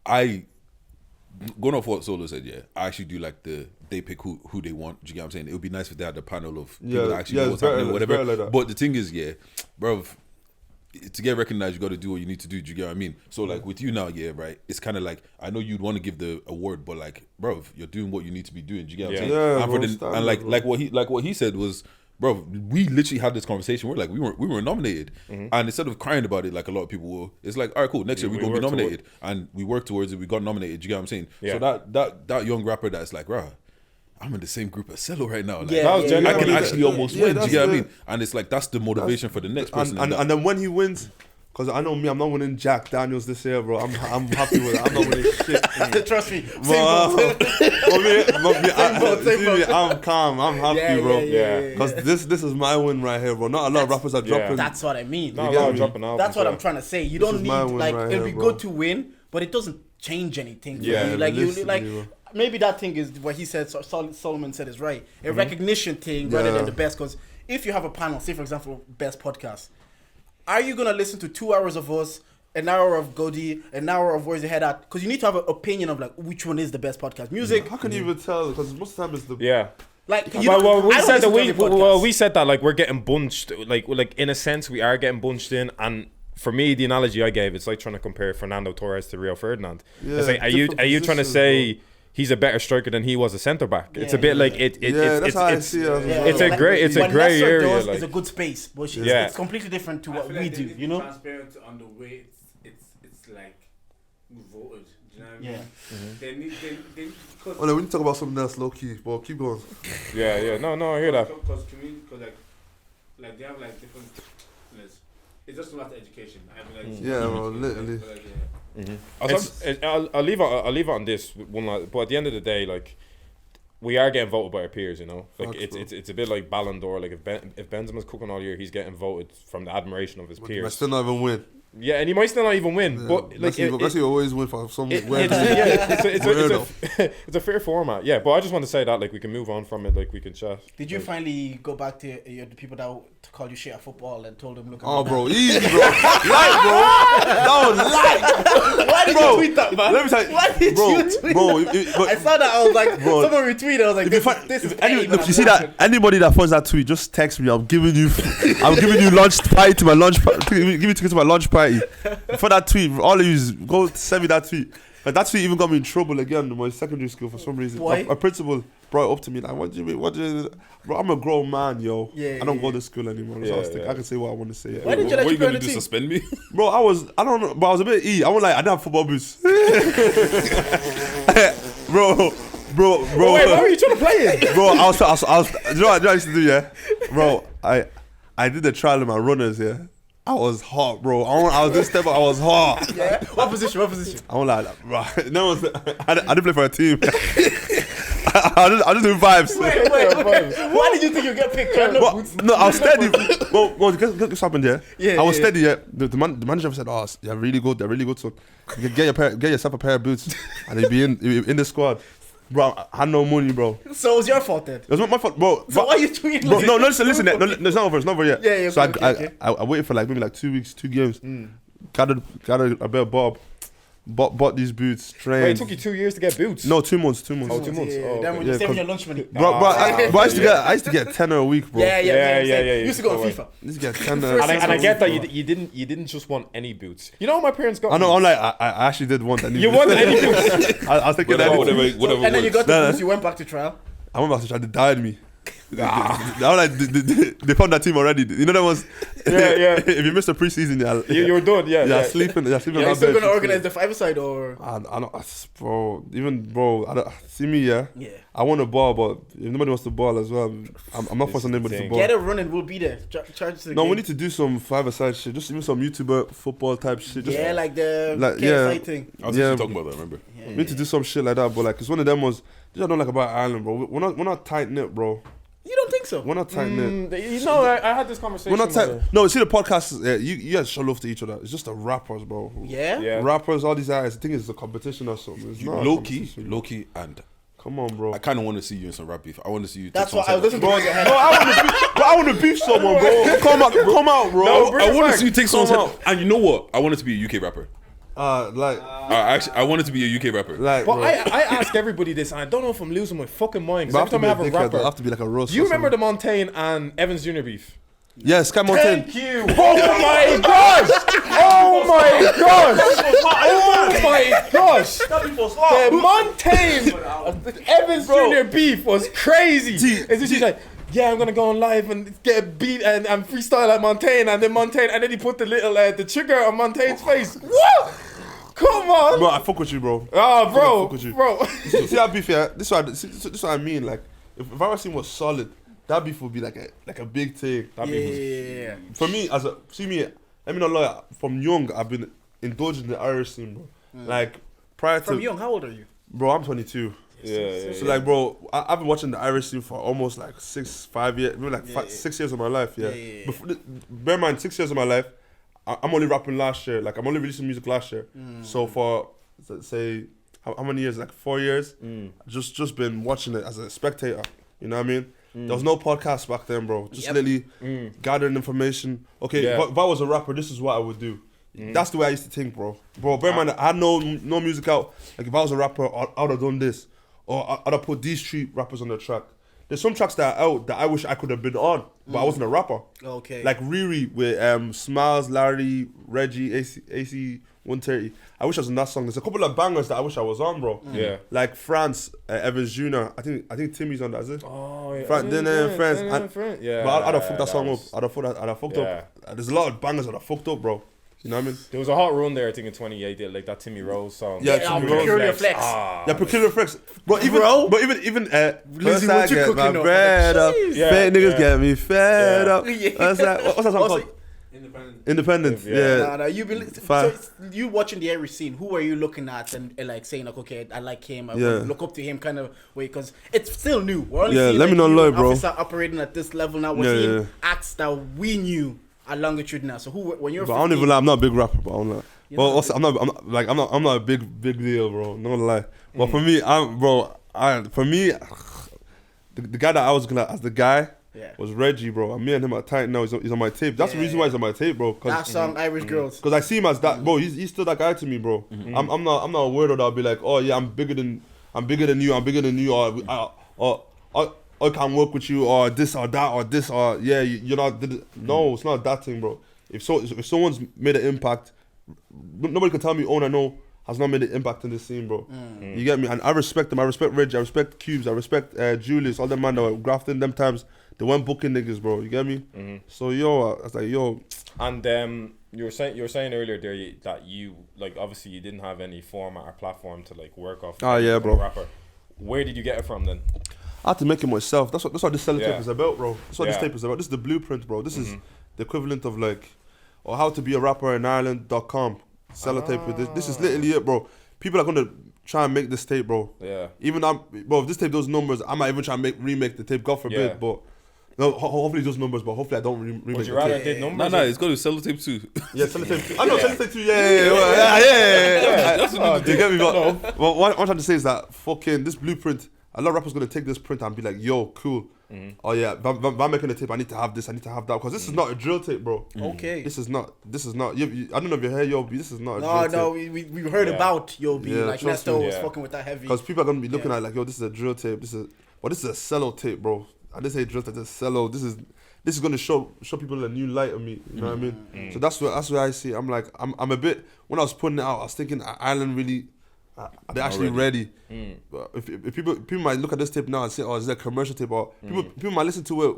I going off what Solo said. Yeah, I actually do like they pick who they want. Do you get what I'm saying? It would be nice if they had a panel of people that actually know what's happening, whatever. Like but the thing is, bro. To get recognized, you got to do what you need to do. Do you get what I mean? So like with you now, right? It's kind of like I know you'd want to give the award, but like, bro, you're doing what you need to be doing. Do you get what I'm saying? Yeah, and what he said was, bro, we literally had this conversation. We're like, we were nominated, and instead of crying about it like a lot of people will, it's like, all right, cool. Next year we're gonna be nominated, and we work towards it. We got nominated. Do you get what I'm saying? Yeah. So that young rapper that's like, bro, I'm in the same group as Sello right now. Like, I can actually almost win. Do you get what I mean? And it's like that's the motivation for the next person. And then when he wins, because I know me, I'm not winning Jack Daniels this year, bro. I'm happy with it. I'm not winning shit. Trust me. I'm calm. I'm happy, bro. Because this is my win right here, bro. Not a lot of rappers are dropping. That's what I mean. Not a lot of dropping out. That's what I'm trying to say. You don't need like right it'll be here, good to win, but it doesn't change anything. For you. Like you like. Maybe that thing is what he said. Solomon said is right. A recognition thing rather than the best. Because if you have a panel, say for example, best podcast, are you gonna listen to 2 hours of us, an hour of Godi, an hour of Where's Your Head At? Because you need to have an opinion of like which one is the best podcast. Music. How can you even tell? Because most of the time it's the Like we said that like we're getting bunched. Like in a sense we are getting bunched in. And for me, the analogy I gave, it's like trying to compare Fernando Torres to Rio Ferdinand. It's like are you trying to say? he's a better striker than he was a centre back. It's a bit like that's how I see it. It's a grey area. It's a good space, but it's completely different to what we do. You know, transparent on the way it's like voted. Do you know what I mean? Yeah. They need because. Oh, no, we need to talk about something else low key, but keep going. No, I hear that. Because like they have like different. It's just about the education. I mean, Yeah, bro, literally. I'll leave it on this one last, but at the end of the day, like, we are getting voted by our peers, you know. Like it's a bit like Ballon d'Or. Like if Benzema's cooking all year, he's getting voted from the admiration of his peers. But still not even win. Yeah, and he might still not even win. Yeah, but like he always win for some weird. it's a fair format. Yeah, but I just want to say that like we can move on from it. Like we can chat. Did you finally go back to the people that called you shit at football and told them, look? Oh, bro, easy, bro. Light, bro. No, light. Why did you tweet that, man? Let me tell you. Why did you tweet that? I saw that. I was like, someone retweeted. I was like, this is petty, look, you see that? Anybody that finds that tweet, just text me. I'm giving you lunch party to my lunch party. Give me tickets to my lunch party. For that tweet, all of you go send me that tweet. Like, that tweet even got me in trouble again in my secondary school for some reason. Why? A principal brought it up to me like, what do you mean? Bro, I'm a grown man, yo. Yeah, I don't go to school anymore. I can say what I want to say. Why did you let What are you you go on gonna the do? team? Suspend me? Bro, I don't know, but I was a bit I didn't have football boots. bro. Wait, why are you trying to play it? Bro, I was you know what I used to do, yeah? Bro, I did the trial in my runners, yeah. I was hot, bro. I was this step, I was hot. Yeah. What position? I won't lie, bro. No one's. I didn't play for a team. I just do vibes. Wait. Why did you think you get picked? No, I was steady. Well, guess happened, yeah. I was steady, yeah. The manager said, "Oh, they're really good. So get yourself a pair of boots, and you'll be in the squad." Bro, I had no money, bro. So it was your fault then? It was not my fault, bro. So why are you tweeting? Bro, no, listen. It's not over yet. Yeah. So okay. I waited for like maybe like 2 weeks, 2 games. Gathered a bit of Bob. Bought these boots, trained. Wait, it took you 2 years to get boots? No, 2 months. 2 2 months. months. Yeah. Then when Yeah, you saving your lunch money. Bro, I used to get 10 a week, bro. Yeah. You used to go on FIFA. I used to get 10 And I get that you didn't just want any boots. You know what my parents got? I know. I'm like, I actually did want any. You wanted any boots? I was thinking that. Whatever. And then you got the boots. You went back to trial. I went back to try to die me. I was like, they found that team already. You know that was. Yeah. If you missed the preseason, you were done. Yeah. sleeping. Are you still gonna organize the five-a-side or? I don't, bro. I don't see me. Yeah. I want a ball, but if nobody wants the ball as well, I'm not forcing anybody to ball. Get it running. We'll be there. Charge to the game. We need to do some five-a-side shit. Just even some YouTuber football type shit. Just, like the KSI thing. I was actually talking about that. Remember? We need to do some shit like that, but like, it's one of them was. I don't like about Ireland, bro. We're not tight knit, bro. You don't think so? We're not tight knit. You know, I had this conversation. We're not tight. No, see the podcast. You guys show love to each other. It's just the rappers, bro. Yeah. Rappers, all these guys. I think it's a competition or something. It's not Low key, and come on, bro. I kind of want to see you in some rap beef. I want to see you. That's what I was listening to. I want to beef someone, bro. Come out, bro. No, I want to see you take someone's head. And you know what? I want it to be a UK rapper. Actually, I want it to be a UK rapper. Like, But bro. I ask everybody this, and I don't know if I'm losing my fucking mind. Because every time I have a rapper, I have to be like a roast. do you remember the Montaigne and Evans Jr. beef? Yeah, Sky Mountain. Thank you. Oh my gosh! Oh my gosh! The Montaigne Evans Jr. beef was crazy. She's like, yeah, I'm gonna go on live and get a beat and freestyle like Montaigne, and then he put the little the trigger on Montaigne's face. What? Come on, Bro, I fuck with you, bro. Oh, fuck with you. bro. See that beef, yeah? This is what I mean. Like, if our scene was solid, that beef would be like a big thing. Yeah. For me, let me not lie. From young, I've been indulging the Irish scene, bro. Like, prior to... From young, how old are you? Bro, I'm 22. Yeah. So, like, bro, I've been watching the Irish scene for almost, like, 5 years. Maybe, like, 6 years of my life, yeah. Bear in mind, 6 years of my life, I'm only rapping last year. Like, I'm only releasing music last year. So, for, say, how many years? Like, 4 years? Just been watching it as a spectator. You know what I mean? There was no podcast back then, bro. Just literally gathering information. Okay, if I was a rapper, this is what I would do. That's the way I used to think, bro. Bro, bear in mind, I had no music out. Like, if I was a rapper, I'd have done this. Or I'd have put these 3 rappers on the track. there's some tracks that are out that I wish I could have been on, but I wasn't a rapper. Okay. Like Riri with Smiles, Larry, Reggie, AC 130. I wish I was in that song. There's a couple of bangers that I wish I was on, bro. Yeah. Like France, Evans Jr. I think Timmy's on that, is it? Oh, yeah. Friends. Yeah. But I'd have fucked that song was- up. I'd have fucked up. There's a lot of bangers that I fucked up, bro. You know what I mean? There was a hot run there, I think, in 2018, like that Timmy Rose song. Yeah, Yeah, Timmy Rose. Peculiar Flex. Yeah, Peculiar Flex. Bro, even Lizzie, first I what you get cooking my up? bread up. Jeez. Fake niggas get me fed up. Yeah. What's that song Also, called? Independence. Yeah. Nah, you been Fine. so you watching the every scene. Who are you looking at and like saying like, okay, I like him. I Yeah. look up to him kind of way because it's still new. We're only Yeah, seeing, let me like, not you, lie, an bro. officer operating at this level now. We're Yeah, seeing yeah. acts that we knew are longitudinal. So who when you're But I don't 15, even lie. I'm not a big rapper, but I'm not. You're Well, not also, I'm not a big deal, bro. Not gonna lie. But for me, the guy that I was gonna as the guy Yeah. was Reggie, bro. And me and him are tight now. He's on my tape. That's the reason why he's on my tape, bro. that song Irish Girls. Because I see him as that, bro. He's still that guy to me, bro. I'm not a weirdo that'll be like, oh yeah, I'm bigger than you, or I can't work with you, or this or that, or this or yeah, you're not. No, it's not that thing, bro. If someone's made an impact, nobody can tell me, oh, I know has not made an impact in this scene, bro. You get me? And I respect them. I respect Reggie. I respect Cubes. I respect Julius. All them man that were grafting them times. They weren't booking niggas, bro. You get me? So yo, I was like, yo. And you were saying earlier there that you like obviously you didn't have any format or platform to like work off. Ah, yeah, as a bro. Rapper. Where did you get it from then? I had to make it myself. That's what this Sellotape Yeah. is about, bro. That's what this Yeah. tape is about. This is the blueprint, bro. This is the equivalent of like, or how to be a rapper in Ireland.com. Sellotape with this. This is literally it, bro. People are gonna try and make this tape, bro. Yeah. Even bro, if this tape does numbers, I might even try and remake the tape. God forbid, Yeah. but no, hopefully it does numbers, but hopefully I don't remake Would the you rather tape. did numbers? No, it's got to Sellotape too. Yeah, Sellotape 2. I know Sellotape 2. Yeah. That's what You get me? But what I'm trying to say is that fucking this blueprint. A lot of rappers gonna take this print and be like, "Yo, cool. Oh yeah, if I'm making a tape, I need to have this. I need to have that because this is not a drill tape, bro. Okay. This is not. I don't know if you heard Yo B. This is not a No, drill tape. we heard Yeah. about Yo B. Yeah, Like trust Nesto me. was Yeah. fucking with that heavy. Because people are gonna be looking Yeah. at it like, yo, this is a drill tape. This is a cello tape, bro. I didn't say drill tape. This is cello. This is gonna show people a new light of me. You know what I mean? So that's where I see it. I'm like, I'm a bit. When I was putting it out, I was thinking, Ireland really. Are they actually ready? But if people might look at this tape now and say, oh, is that a commercial tape? Or people might listen to it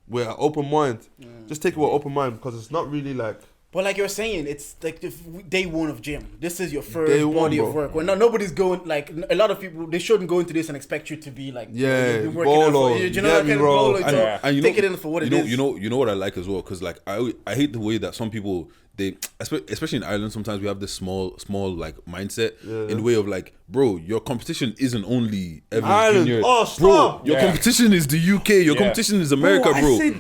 with an open mind. Just take it with an open mind because it's not really like. But like you're saying, it's like the day one of gym. This is your first Day one, body of bro. work. When nobody's going, like a lot of people, they shouldn't go into this and expect you to be like, Yeah, you've been working out bolo, for, you you know, get that me, kind of bro. bolo. And- So And take it in for what it is. You know what I like as well, because like I hate the way that some people especially in Ireland, sometimes we have this small like mindset in the way of like, bro, your competition isn't only Evans Ireland. Jr. Oh, stop. Bro, your Yeah. competition is the UK. Your Yeah. competition is America,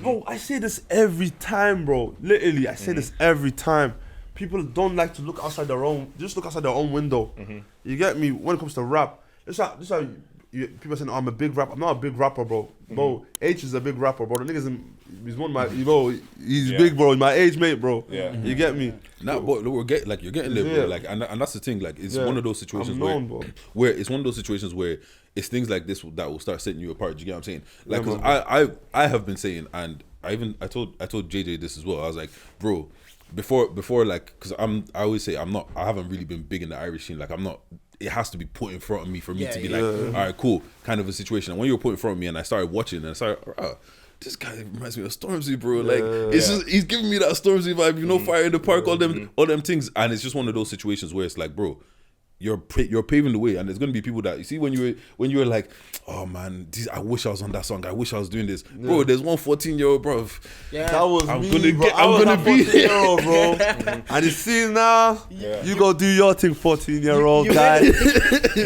bro. I say this every time, bro. Literally, I say this every time. People don't like to look outside their own. Just look outside their own window. You get me? When it comes to rap, this how people saying, oh, I'm a big rapper. I'm not a big rapper, bro. Bro, H is a big rapper, bro. The nigga's he's one of my, he's big, bro. He's my age mate, bro. Yeah. You get me? Nah, but you're getting there, Yeah. bro. Like, and that's the thing. Like, it's one of those situations I'm known, bro. where it's one of those situations where it's things like this that will start setting you apart. Do you get what I'm saying? Like, Yeah, because I have been saying, and I told JJ this as well. I was like, bro, before like, because I always say I haven't really been big in the Irish scene. Like, I'm not. It has to be put in front of me for me to be like, all right, cool, kind of a situation. And when you were put in front of me, and I started watching, and I started, this guy reminds me of Stormzy, bro. Like, it's just he's giving me that Stormzy vibe, you know, fire in the park, all them things, and it's just one of those situations where it's like, bro, you're paving the way, and there's gonna be people that you see when you were like, oh man, I wish I was on that song, I wish I was doing this, bro. There's one 14-year-old, bro. Yeah. That was I'm me, gonna bro. get- I I'm was gonna that be 14-year-old, bro. And you see now, you go do your thing, 14-year-old You guy.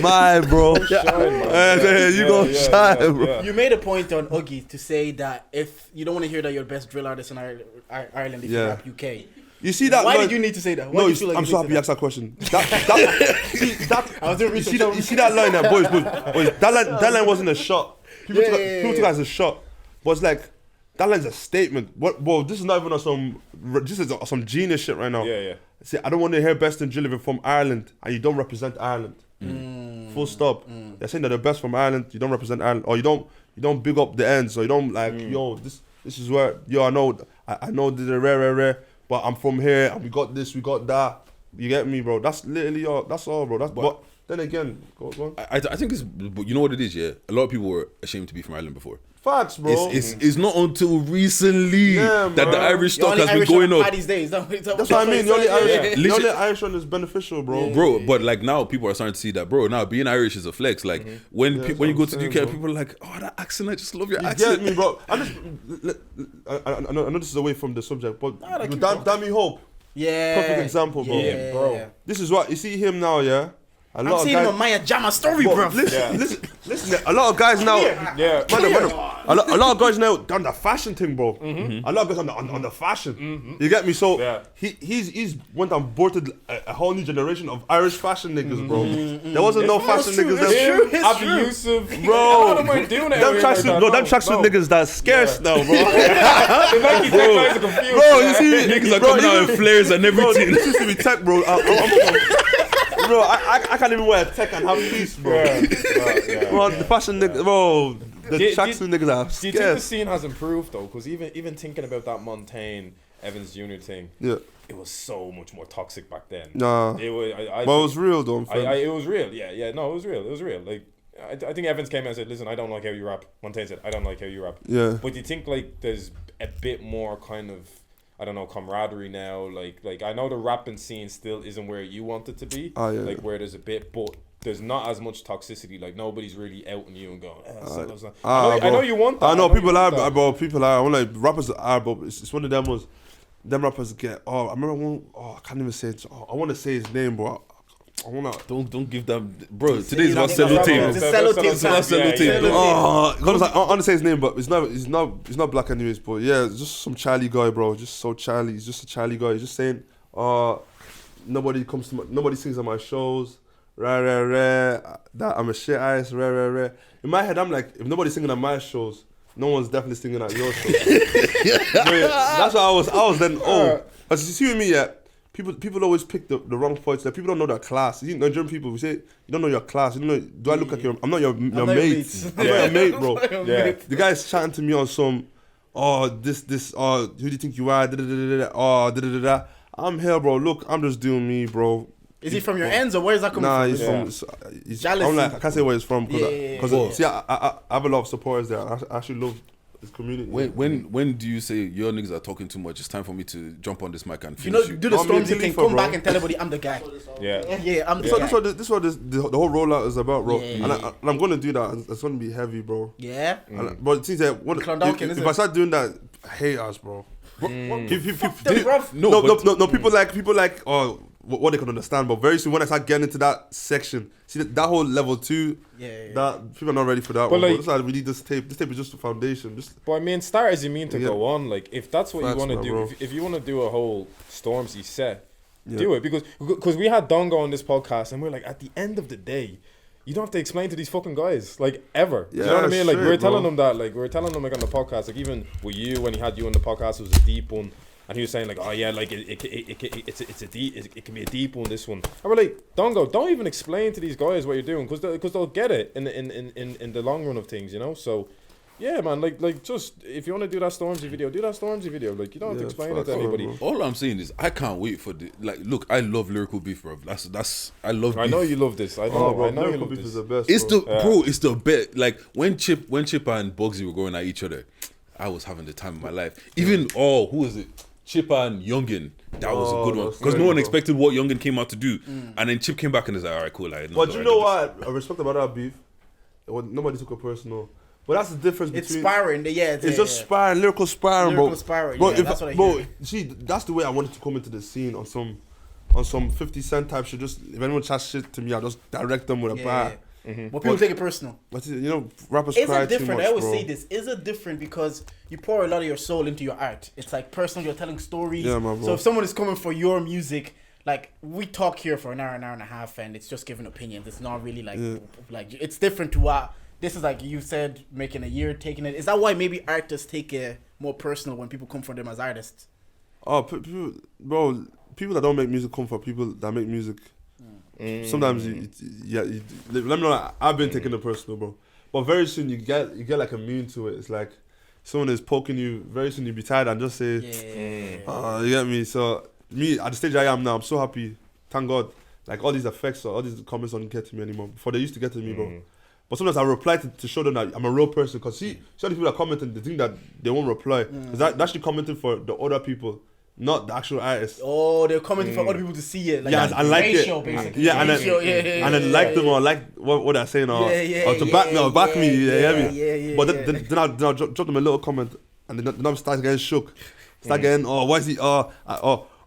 My bro. Shine, man. You go shine, bro. You made a point on Oogie to say that if you don't want to hear that you're the best drill artist in Ireland if you Yeah. rap UK. You see that? Why line- did you need to say that? Why No, do you feel like I'm you so need happy to you say asked that question. See, I was doing you see research. you see that line there, boys. That line wasn't a shot. People took it as a shot. But it's like, that line's a statement. What? Whoa, this is not even some genius shit right now. Yeah. See, I don't want to hear best in drill if you're from Ireland and you don't represent Ireland. Full stop. They're saying that they're best from Ireland, you don't represent Ireland, or you don't don't big up the ends, so you don't like, yo, this is where, yo, I know the rare, but I'm from here, and we got this, we got that. You get me, bro? That's literally all. That's all, bro. But then again, go on. I think it's, you know what it is, yeah? A lot of people were ashamed to be from Ireland before. Facts, bro. It's not until recently that the Irish stock has been going up. Days, that's what I mean. The only Irish one is beneficial, bro. Bro, but like now people are starting to see that, bro. Now being Irish is a flex. Like when you go to the UK, bro. people are like, oh, that accent, I just love your You accent. get me, bro. I know this is away from the subject, but damn me hope. Yeah. Perfect example, bro. Yeah, bro. This is what you see him now, yeah. I'm seeing him on Maya Jama story, bro. Listen, a lot of guys now. A lot of guys now done the fashion thing, bro. A lot of guys on the fashion. You get me? So he's went and aborted a whole new generation of Irish fashion niggas, bro. There wasn't no fashion niggas. Abusive, bro. Them tracksuit niggas that's scarce now, bro. Bro, you see, Niggas are coming out in flares and bro, everything. this used to be tech, bro. Bro, I can't even wear a tech and have peace, bro. Bro, the fashion niggas, bro. The tracksuit niggas are scarce. Do you think the scene has improved though? Because even thinking about that Montaigne Evans Jr. thing, it was so much more toxic back then. Nah, it was. But it was real though. It was real. Yeah. No, it was real. It was real. Like I think Evans came out and said, "Listen, I don't like how you rap." Montaigne said, "I don't like how you rap." Yeah. But do you think like there's a bit more kind of, I don't know, camaraderie now? Like I know the rapping scene still isn't where you want it to be. Where there's a bit, but there's not as much toxicity. Like nobody's really out on you and going. I know you want that. I know people are, bro. People are. I'm like rappers are, but it's one of them was. Them rappers get. I remember one. I can't even say it. I want to say his name, bro. I wanna. Don't give them, bro. Today's about Sellotape. Sellotape. I want to say his name, but he's not black anyways. But yeah, it's just some Charlie guy, bro. Just so Charlie. He's just a Charlie guy. He's just saying, nobody sings at my shows. That I'm a shit ass. In my head, I'm like, if nobody's singing at my shows, no one's definitely singing at your shows. That's what I was then. But you see with me, yeah. People always pick the wrong fights. Like people don't know their class. You know, Nigerian people, we say you don't know your class. You don't know. Do I look like I'm not your mate? I'm not your mate, bro. The guy's chatting to me on some. Who do you think you are? I'm here, bro. Look, I'm just doing me, bro. Is he from your ends or where is that coming from? He's from. I'm like, I can't say where he's from because see, I have a lot of supporters there. I actually love his community. When do you say your niggas are talking too much? It's time for me to jump on this mic and finish. Do the Stormzy thing. Come back and tell everybody I'm the guy. I'm the guy. This is what the whole rollout is about, bro. And I'm gonna do that. It's gonna be heavy, bro. Yeah. But it seems that if I start doing that, hate us, bro. No, people like what they can understand, but very soon when I start getting into that section, see that whole level 2, that people are not ready for that. But that's why we need this tape. This tape is just a foundation. But I mean, start as you mean to go on. Like if that's what you want to do, if you want to do a whole Stormzy set, do it because we had Dongo on this podcast and we're like, at the end of the day, you don't have to explain to these fucking guys like ever. Do you know what I mean? Like we're telling them that, like we're telling them like on the podcast, like even with you when he had you on the podcast, it was a deep one. And he was saying like, oh yeah, like it can be a deep one, this one. And we're like, don't even explain to these guys what you're doing because they'll get it in the long run of things, you know. So yeah, man, like just if you want to do that Stormzy video, do that Stormzy video. Like you don't have to explain it to anybody. All I'm saying is I can't wait for the look. I love lyrical beef, bro. That's I love. Beef. I know you love this. I know lyrical you love beef this. is the best. It's it's the best. Like when Chip and Bugsy were going at each other, I was having the time of my life. Even who is it? Chip and Youngin, that was a good one because no one expected what Youngin came out to do, and then Chip came back and was like, "All right, cool." But you know what I respect about that beef? Nobody took it personal. But that's the difference between. It's sparring, It's just sparring, lyrical sparring, bro. Sparring, that's what I hear. See, that's the way I wanted to come into the scene on some 50 Cent type shit. Just if anyone chats shit to me, I'll just direct them with a bar. But people take it personal. But you know, rappers cry too much, I always say this. Is it different because you pour a lot of your soul into your art? It's like personal. You're telling stories. Yeah, man, so if someone is coming for your music, like we talk here for an hour and a half, and it's just giving opinions. It's not really like it's different to what this is like. You said making a year, taking it. Is that why maybe artists take it more personal when people come for them as artists? Oh, people that don't make music come for people that make music. Sometimes let me know. I've been taking it personal, bro. But very soon you get like immune to it. It's like someone is poking you. Very soon you'll be tired and just say, you get me. So me at the stage I am now, I'm so happy. Thank God. Like all these effects or all these comments don't get to me anymore. Before they used to get to me, bro. But sometimes I reply to show them that I'm a real person. Because see all these people are commenting, they think that they won't reply. Because they're actually commenting for the other people, not the actual artist. Oh, they're commenting for other people to see it. Like Yeah, and like ratio, it. basically. Yeah, and Ratio, then, and then like them or like what they're saying or to back me or back me. Yeah. But then I'll drop them a little comment and then I start getting shook. Start getting, why is he,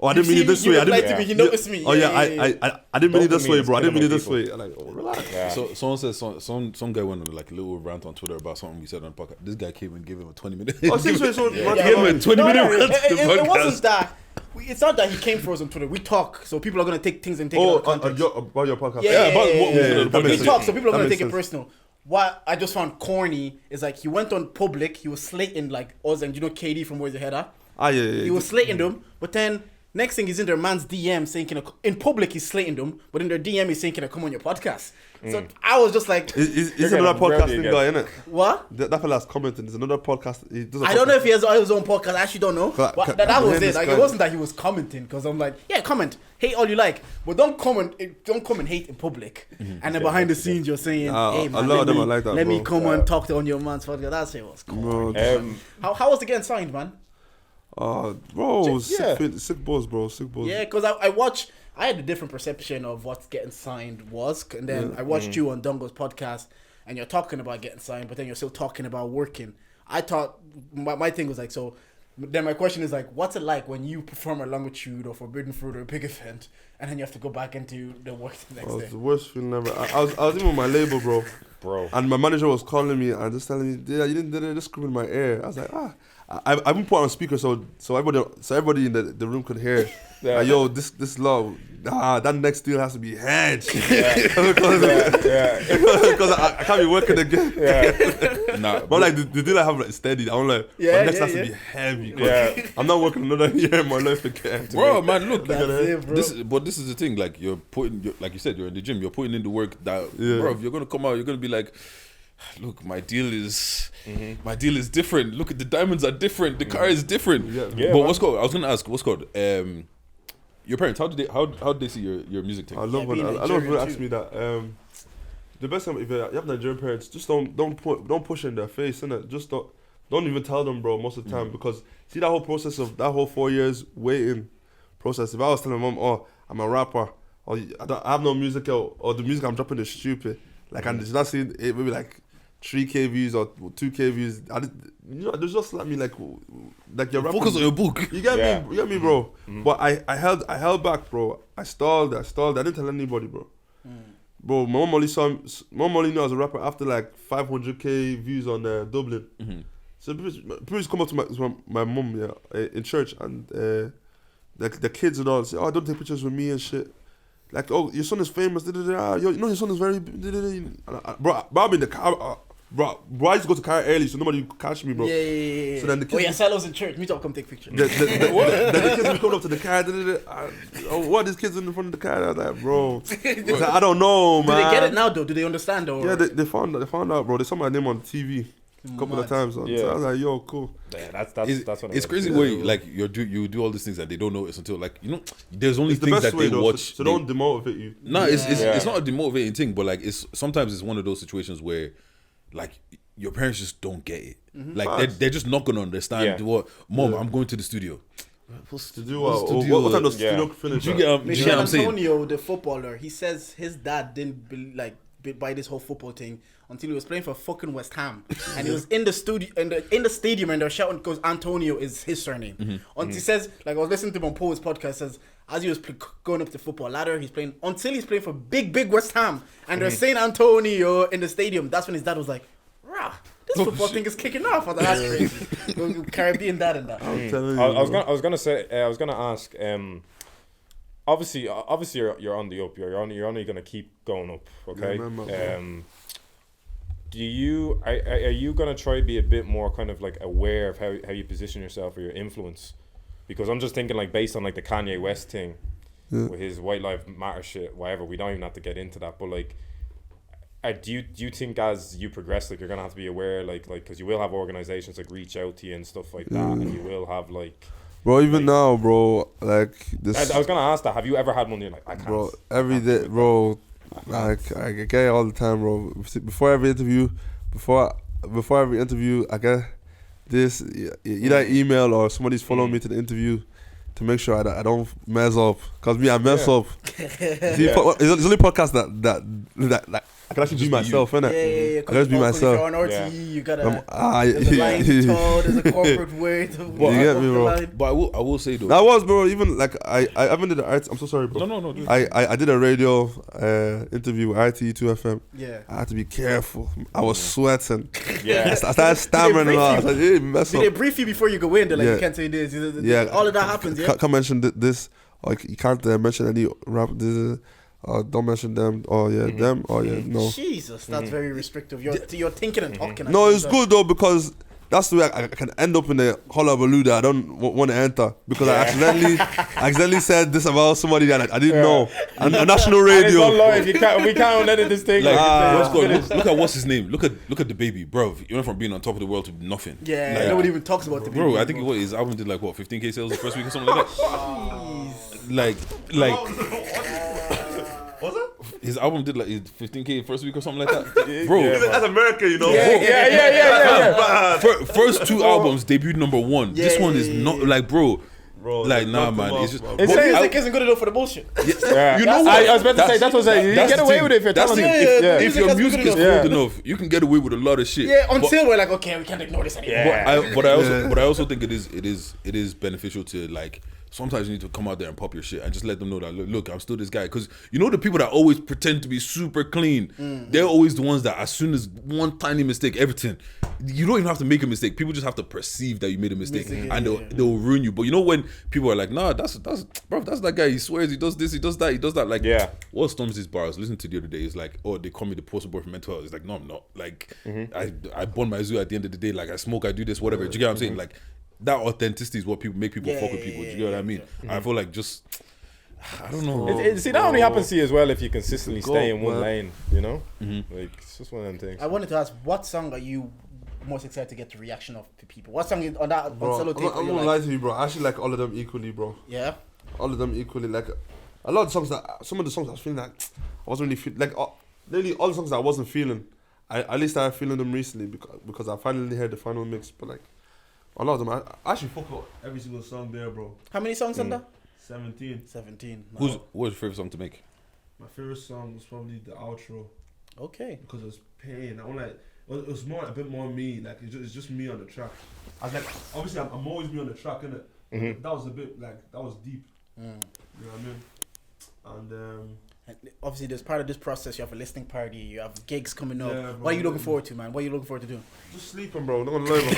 I didn't mean it this way. I didn't me. He noticed me. Oh yeah, I didn't mean it this way, bro. I didn't mean it this way. I'm like, relax. Yeah. So someone says some guy went on like a little rant on Twitter about something we said on the podcast. This guy came and gave him a 20-minute. Oh, seriously, so Give him a 20-minute rant. It wasn't that. It's not that he came for us on Twitter. We talk, so people are gonna take things and take it out of context. About your podcast. That We makes talk, sense. so people are That gonna makes take it sense. personal. What I just found corny is like he went on public. He was slating like us and KD from Where's Your Head At. Yeah. He was slating them, but then next thing he's in their man's DM saying, in public he's slating them, but in their DM he's saying, can I come on your podcast? So I was just like, He's another podcasting guy, innit? what? That fella's commenting. There's another podcast. He does a I don't know podcast. if he has his own podcast. I actually don't know. But that was it. Like it wasn't that he was commenting because I'm like, yeah, comment, hate all you like, but don't come and hate in public. And then behind the scenes you're saying, hey man, a lot of them are like that, let me bro. come and talk to on your man's podcast. That shit was cool. Bro, How was it getting signed, man? bro, Yeah. sick balls, bro, sick balls. Yeah, because I had a different perception of what getting signed was, and then I watched you on Dungo's podcast, and you're talking about getting signed, but then you're still talking about working. I thought my thing was like, so then my question is like, what's it like when you perform a Longitude or Forbidden Fruit or a big event, and then you have to go back into the work the next It's day? the worst feeling ever. I was even with my label, bro, and my manager was calling me and just telling me, yeah, you didn't do it, just scream in my ear. I was like, I've been put on speaker so everybody in the room could hear. Like, yo, this law, that next deal has to be hedged. Because I can't be working again. Nah, But like the deal I have like steady. I'm like, my next has to be heavy. I'm not working another year in my life again. bro, man, look, That's it, bro. this is the thing. Like like you said, you're in the gym. You're putting in the work. That, bro, if you're gonna come out, you're gonna be like, look, my deal is different. Look at the diamonds are different. The car is different. Yeah, But I was gonna ask, what's called? Your parents, how did they see your music thing? I love when being I love when people Nigerian ask me that. The best time if you have Nigerian parents, just don't push in their face, innit? Just don't even tell them, bro. Most of the time, because see that whole process of that whole 4 years waiting process. If I was telling my mom, oh, I'm a rapper, or I have no music out, or the music I'm dropping is stupid, like and she's not seeing it maybe like 3K views or 2K views. They just let me like you're rapping. Focus on your book. You get me, bro. But I held back, bro. I stalled. I didn't tell anybody, bro. Bro, my mom only knew I was a rapper after like 500K views on Dublin. So people used to come up to my mom, in church, and the kids and all say, oh, don't take pictures with me and shit. Like, oh, your son is famous. You know, your son is very. Bro, I'm in the car. Bro, I used to go to car early so nobody could catch me, bro. Yeah. So then the kids. Sello's in church. Me to come take pictures. The kids would come up to the car. What these kids in front of the car? I was like, bro. I don't know, man. Do they get it now though? Do they understand or? Yeah, they found out, bro. They saw my name on TV a couple of times. So I was like, yo, cool. Yeah, that's what It's crazy where like you do all these things that they don't notice until like there's only It's the things best that way they though, watch. so don't demotivate you. No, it's not a demotivating thing, but like sometimes it's one of those situations where like your parents just don't get it. Like they're just not gonna understand what, Mom, I'm going to the studio. To do what time does studio finish? Do you get what I'm saying? Antonio, the footballer, he says his dad didn't buy this whole football thing until he was playing for fucking West Ham, and he was in the studio in the stadium, and they're shouting because Antonio is his surname. He says, like I was listening to him on Paul's podcast, says as he was going up the football ladder, he's playing for big West Ham, and they're saying Antonio in the stadium. That's when his dad was like, rah, this football thing is kicking off. I thought that's crazy. Caribbean dad and that. I'm telling you, I was gonna ask. Obviously, you're on the up. You're only gonna keep going up. Okay. Are you gonna try to be a bit more kind of like aware of how you position yourself or your influence? Because I'm just thinking like based on like the Kanye West thing with his White Lives Matter shit, whatever. We don't even have to get into that, but like, do you think as you progress, like you're gonna have to be aware, like because you will have organizations like reach out to you and stuff like that, and you will have like. Bro, even now, bro, like this. I was gonna ask that. Have you ever had one? You're like, I can't. Bro, every day, bro. Like I get it all the time, bro. Before every interview, I get this either email or somebody's following me to the interview to make sure I don't mess up. Cause me, I mess up. See, it's only podcast that like I can actually be myself, innit? Yeah. I can just be myself. If you're on RTE, you gotta. There's a line to toe. There's a corporate way to. You get me, bro? But I will say though. That was, bro. Even like I even did I'm so sorry, bro. No. I did a radio interview with RTE 2FM. Yeah. I had to be careful. I was sweating. Yeah. I started stammering and all. I was like, hey, mess Did up. they brief you before you go in? They're like, Yeah. you can't say this. Yeah. All of that happens, yeah? Can't mention this. Or you can't mention any rap. Don't mention them. Oh yeah, them. Oh yeah, no. Jesus, that's very restrictive. You're thinking and talking. No, it's good though because that's the way I can end up in the hullabaloo that I don't want to enter because I accidentally said this about somebody that I didn't know on national And it's radio. not live. We can't edit this thing. Like, Like, look at what's his name. Look at the baby, bro. You went from being on top of the world to nothing. Yeah, Like, nobody even talks about the bro. baby, I think his album did like what 15K sales the first week or something like that. Like. His album did like 15K first week or something like that, bro. That's America, you know. yeah. First two albums debuted #1. Yeah, This one is yeah, not yeah. like, bro. Bro, Like they nah, knocked man. them It's off, just. bro. but Music I- isn't good enough for the bullshit. Yeah. You know what? I was about to say that's what I say. You that's get the away thing. with it if you're That's telling the me. thing. Yeah, If music your has to be music good is enough. old enough, you can get away with a lot of shit. Yeah, But- until we're like, okay, we can't ignore this anymore. Yeah. But I also think it is beneficial to like sometimes you need to come out there and pop your shit and just let them know that look I'm still this guy, because you know the people that always pretend to be super clean, they're always the ones that as soon as one tiny mistake, everything, you don't even have to make a mistake, people just have to perceive that you made a mistake, and they'll ruin you. But you know when people are like, nah, that's that guy, he swears he does this, he does that, like, Yeah. what storms his bars? Listen to the other day, it's like, oh, they call me the poster boy for mental health. It's like, no, I'm not. Like, I burn my zoo at the end of the day. Like, I smoke, I do this, whatever. Do you get what I'm saying? Like, that authenticity is what make people fuck with people. Do you get what I mean? I feel like just, I don't know. See, that only happens to you as well if you consistently Go, stay in one man. lane, you know? Like, it's just one of them things. I wanted to ask, what song are you most excited to get the reaction of the people? What song on that Bro, on Sellotape? I'm gonna lie to you, bro. I actually like all of them equally, bro. Yeah. All of them equally. Like a lot of songs some of the songs I was feeling like I wasn't really like nearly all the songs that I wasn't feeling. I at least started feeling them recently because I finally heard the final mix. But like a lot of them, I actually fuck with every single song there, bro. How many songs on that? 17. 17. What's your favorite song to make? My favorite song was probably the outro Okay. because it was pain. It was more a bit more me. Like it's just me on the track. I was like, obviously I'm always me on the track, innit? That was a bit like that was deep. You know what I mean? And And obviously, there's part of this process. You have a listening party. You have gigs coming up. Yeah, bro. What are you looking forward to, man? What are you looking forward to doing? just sleeping, bro. Not gonna lie, bro.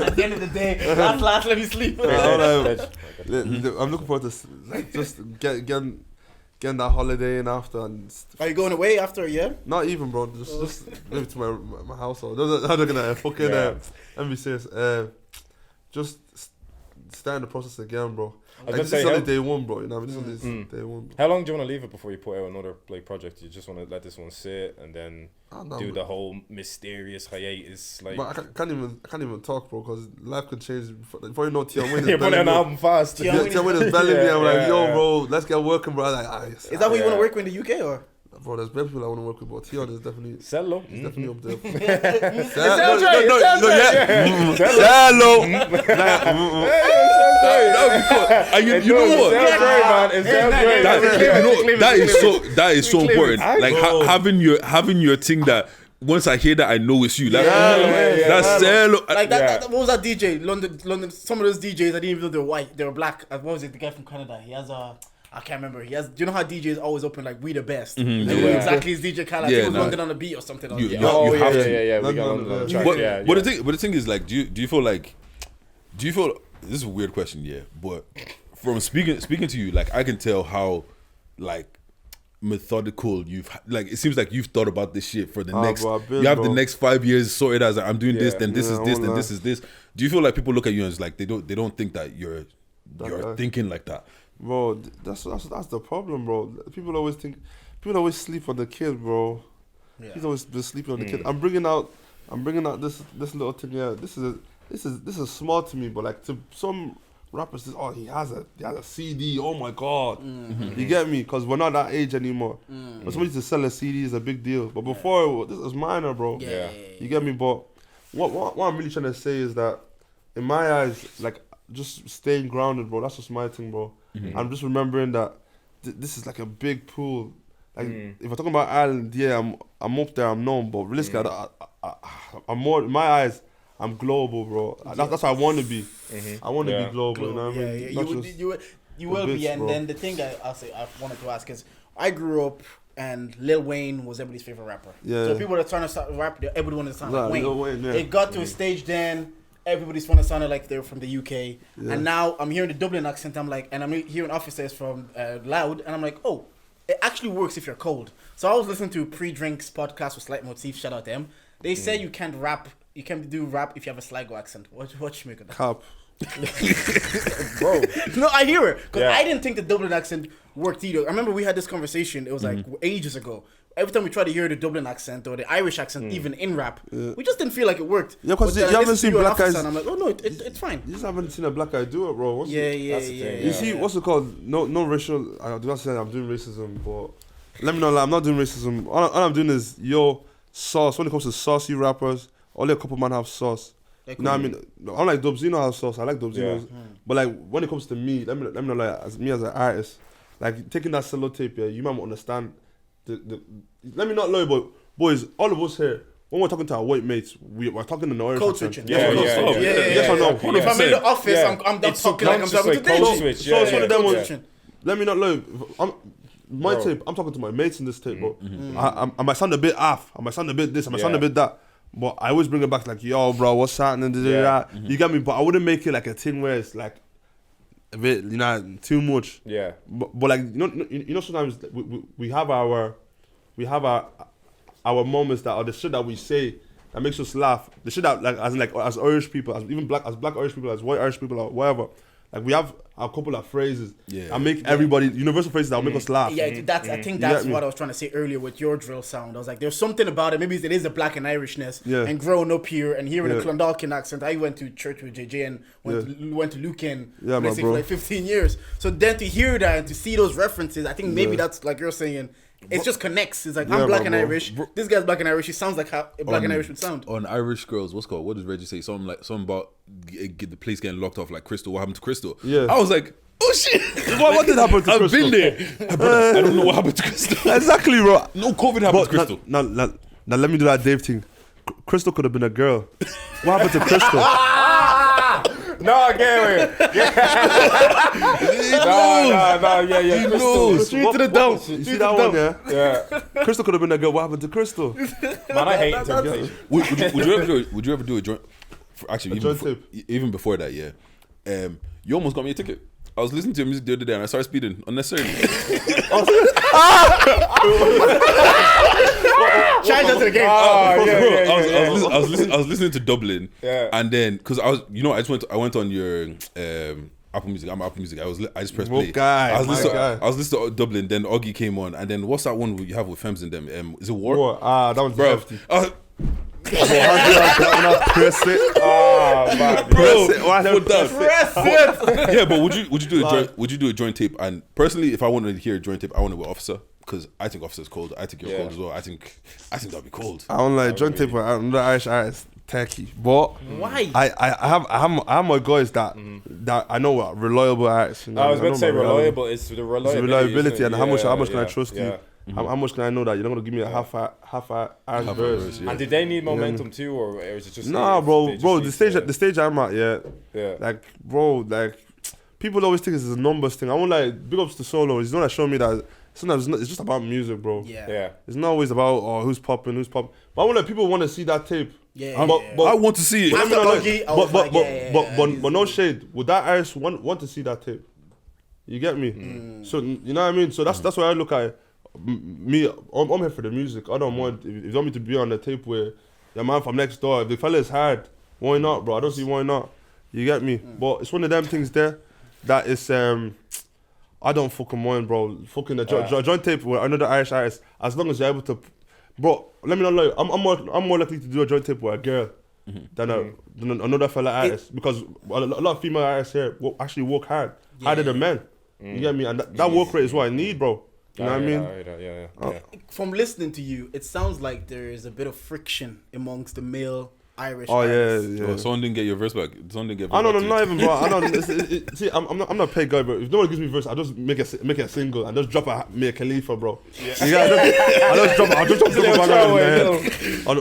At the end of the day, last, let me sleep. I'm looking forward to like just getting that holiday in after, and Are you going away after a year? not even, bro. Just maybe to my household. How they gonna fucking let me say just start the process again, bro. Like, gonna this say, is only how- day one, bro. You know, this is day one. Bro. How long do you want to leave it before you put out another like project? You just want to let this one sit and then No, do but- the whole mysterious hiatus, like. But I can't even talk, bro, because life could change. Before you know, Tion Wayne You're is putting belling an me. album fast. Tion Wayne Tion Wayne is belling me. I'm Yeah, like, yo, yeah. bro, let's get working, bro. I'm like, Is that what you want to work with in the UK or? bro, there's better people I want to work with, but Tion is definitely. Sello. He's definitely up there. That would be cool. And you know what? It sounds great, man. It sounds great. That is so important. I Like know. having your thing that once I hear that I know it's you. Like yeah, that's Sello. Like that, what was that DJ? London. Some of those DJs, I didn't even know they were white. They were black. What was it? The guy from Canada. He has a. I can't remember. He has. Do you know how DJs always open like "We the best"? Like, yeah. exactly. His DJ Khaled. I think it was nah. London on the beat or something. You- Yeah. you- Oh, have yeah, to. yeah. We London got on on the- the track. But, Yeah, but the thing is, like, do you feel like, this is a weird question, yeah, but from speaking to you, like, I can tell how, like, methodical it seems like you've thought about this shit for the next, bro, I've been, you have bro. the next 5 years sorted as I'm doing this, Yeah. then this Yeah, is I this, won't then lie. this is this. Do you feel like people look at you and it's like they don't think that you're guy. thinking like that? Bro, that's the problem, bro. People always think people always sleep on the kid, bro. Yeah. He's always been sleeping on the kid. I'm bringing out this little thing here. This is small to me, but like to some rappers, he has a CD. Oh my god, you get me? Because we're not that age anymore. But somebody to sell a CD is a big deal. But before this was minor, bro. Yeah. You get me? But what I'm really trying to say is that in my eyes, like just staying grounded, bro. That's just my thing, bro. I'm just remembering that this is like a big pool. Like if I'm talking about Ireland, yeah, I'm up there, I'm known, but realistically, I'm more in my eyes. I'm global, bro. That's what I want to be. I want to be global. You know what I mean? You will be. And bro. then the thing I wanted to ask is, I grew up and Lil Wayne was everybody's favorite rapper. Yeah. So people that are trying to start rap, everybody wanted to sound like Wayne. Lil Wayne, yeah. It got to a stage then. Everybody's trying to sound like they're from the UK, and now I'm hearing the Dublin accent. I'm like, and I'm hearing officers from Loud, and I'm like, oh, it actually works if you're cold. So I was listening to Pre-Drinks podcast with Slight Motif. Shout out to them. They say you can't rap. You can do rap if you have a Sligo accent. What you make of that? Cap. Bro, no, I hear it because I didn't think the Dublin accent worked either. I remember we had this conversation. It was like ages ago. Every time we try to hear the Dublin accent or the Irish accent, even in rap, we just didn't feel like it worked. Yeah, because you haven't seen black guys. And I'm like, oh no, it's fine. You just haven't seen a black guy do it, bro. Yeah. You see, what's it called? No racial. I do not say I'm doing racism, but let me know. Like, I'm not doing racism. All I'm doing is sauce. When it comes to saucy rappers, only a couple man have sauce. You know what I mean? I'm like Dubzino has sauce. I like Dubzino, but like when it comes to me, let me know. Like as me as an artist, like taking that Sellotape, you might understand. Let me not lie, but boys, all of us here, when we're talking to our white mates, we're talking in the Irish Code accent. switching. Yes or no? If I'm in the office, I'm talking like I'm talking to Deji. So it's one of them ones. Let me not lie. My tape, I'm talking to my mates in this tape, bro. I might sound a bit off. I might sound a bit this. I might sound a bit that. But I always bring it back like, yo, bro, what's happening? You get me? But I wouldn't make it like a thing where it's like a bit, too much. Yeah. But like, sometimes we have our moments that are the shit that we say that makes us laugh. The shit that as Irish people, as black Irish people, as white Irish people, or whatever. Like we have a couple of phrases that make everybody universal phrases that will make us laugh. Yeah, I think that's what I was trying to say earlier with your drill sound. I was like, there's something about it. Maybe it is a black and Irishness. Yeah. And growing up here and hearing a Clondalkin accent, I went to church with JJ and went to Lucan for like 15 years. So then to hear that and to see those references, I think maybe that's like you're saying. It just connects. It's like I'm black and Irish. This guy's black and Irish. He sounds like how a black and Irish would sound. On Irish Girls, what does Reggie say? Something about get the place getting locked off like Crystal. What happened to Crystal? Yeah. I was like, oh shit. What did happen to Crystal? I've been there. I don't know what happened to Crystal. Exactly, bro. No COVID happened to Crystal. Now let me do that Dave thing. Crystal could have been a girl. What happened to Crystal? No, I get it. Yeah. He knows. Straight to the dump. You see that one, Yeah. Crystal could have been a girl. What happened to Crystal? Man, I hate interpretation. Would you ever do a joint? Actually, even before that, you almost got me a ticket. I was listening to your music the other day and I started speeding unnecessarily. Charge us to the game. I was listening to Dublin, and then because I went on your Apple Music. I'm Apple Music. I just pressed play. I was listening to Dublin. Then Oggy came on, and then what's that one you have with Fems in them? Is it War? That was Bro. hefty. Press it. Man. Press it. Yeah, but would you do a joint? Would you do a joint tape? And personally, if I wanted to hear a joint tape, I want to go Officer because I think Officer's cold. I think you're cold as well. I think that'd be cold. I don't like joint tape. I'm the Irish artist. Techie, but why? I have my guys that I know are reliable artists. I was about to say reliable. It's the reliability and how much can I trust you? How much can I know that you're not gonna give me a half verse? And did they need momentum too, or is it just? Nah, bro. The stage I'm at, like, bro, like people always think it's a numbers thing. I want like big ups to Solo. He's not showing me that. Sometimes it's just about music, bro. Yeah. It's not always about who's popping. But I want people want to see that tape. But I want to see it. But no shade. Would that artist want to see that tape? You get me? So you know what I mean. So that's why I look at me. I'm here for the music. I don't want if you want me to be on the tape where your man from next door. If the fella is hard, why not, bro? I don't see why not. You get me? But it's one of them things there that is I don't fucking mind, bro. Fucking a joint tape with another Irish artist, as long as you're able to, bro. Let me not lie. I'm more likely to do a joint tape with a girl than another fella artist, because a lot of female artists here actually work harder than men. You get me? And that work rate is what I need, bro. You know what I mean? Yeah. From listening to you, it sounds like there is a bit of friction amongst the male Irish. Oh artists. yeah. Bro, someone didn't get your verse back. Someone didn't get. I know, verse back not to you. even, bro. I know. See, I'm not a paid guy, but if no one gives me a verse, I just make it a single and just drop a Mia Khalifa, bro. Yeah, I just drop a banger.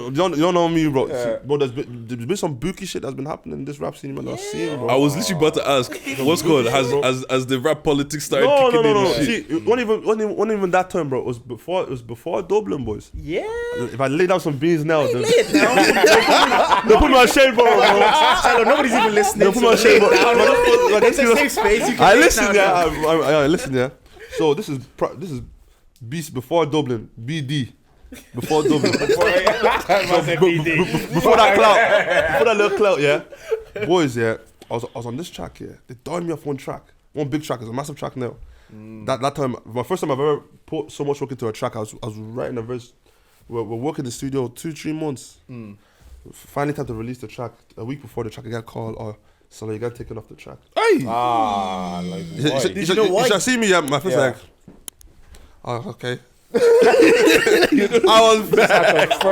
You don't know me, bro. Yeah. Bro, there's been some bookie shit that's been happening in this rap scene, man. I've seen, bro. I was literally about to ask, what's good? Has the rap politics started kicking in? No. and shit? See, it wasn't even that time, bro. It was before Dublin, boys. Yeah. If I lay down some beans now, then Lay it down. they put me on shade, bro. Shallow, nobody's even listening. They put me on shade, bro. It's a safe space. You can I lay it listen, down. I listen, yeah. So this is Beast before Dublin, BD, before Dublin, before that little clout, yeah. Boys, yeah. I was on this track, yeah. They dialed me off one big track. It's a massive track now. That time, my first time I've ever put so much work into a track. I was writing a verse. We're working in the studio 2-3 months. Finally, time to release the track. A week before the track, I got called. Oh, Sello, you got taken off the track. Hey, Like You know why? should see me. Yeah, my first like, oh, okay. I was vexed.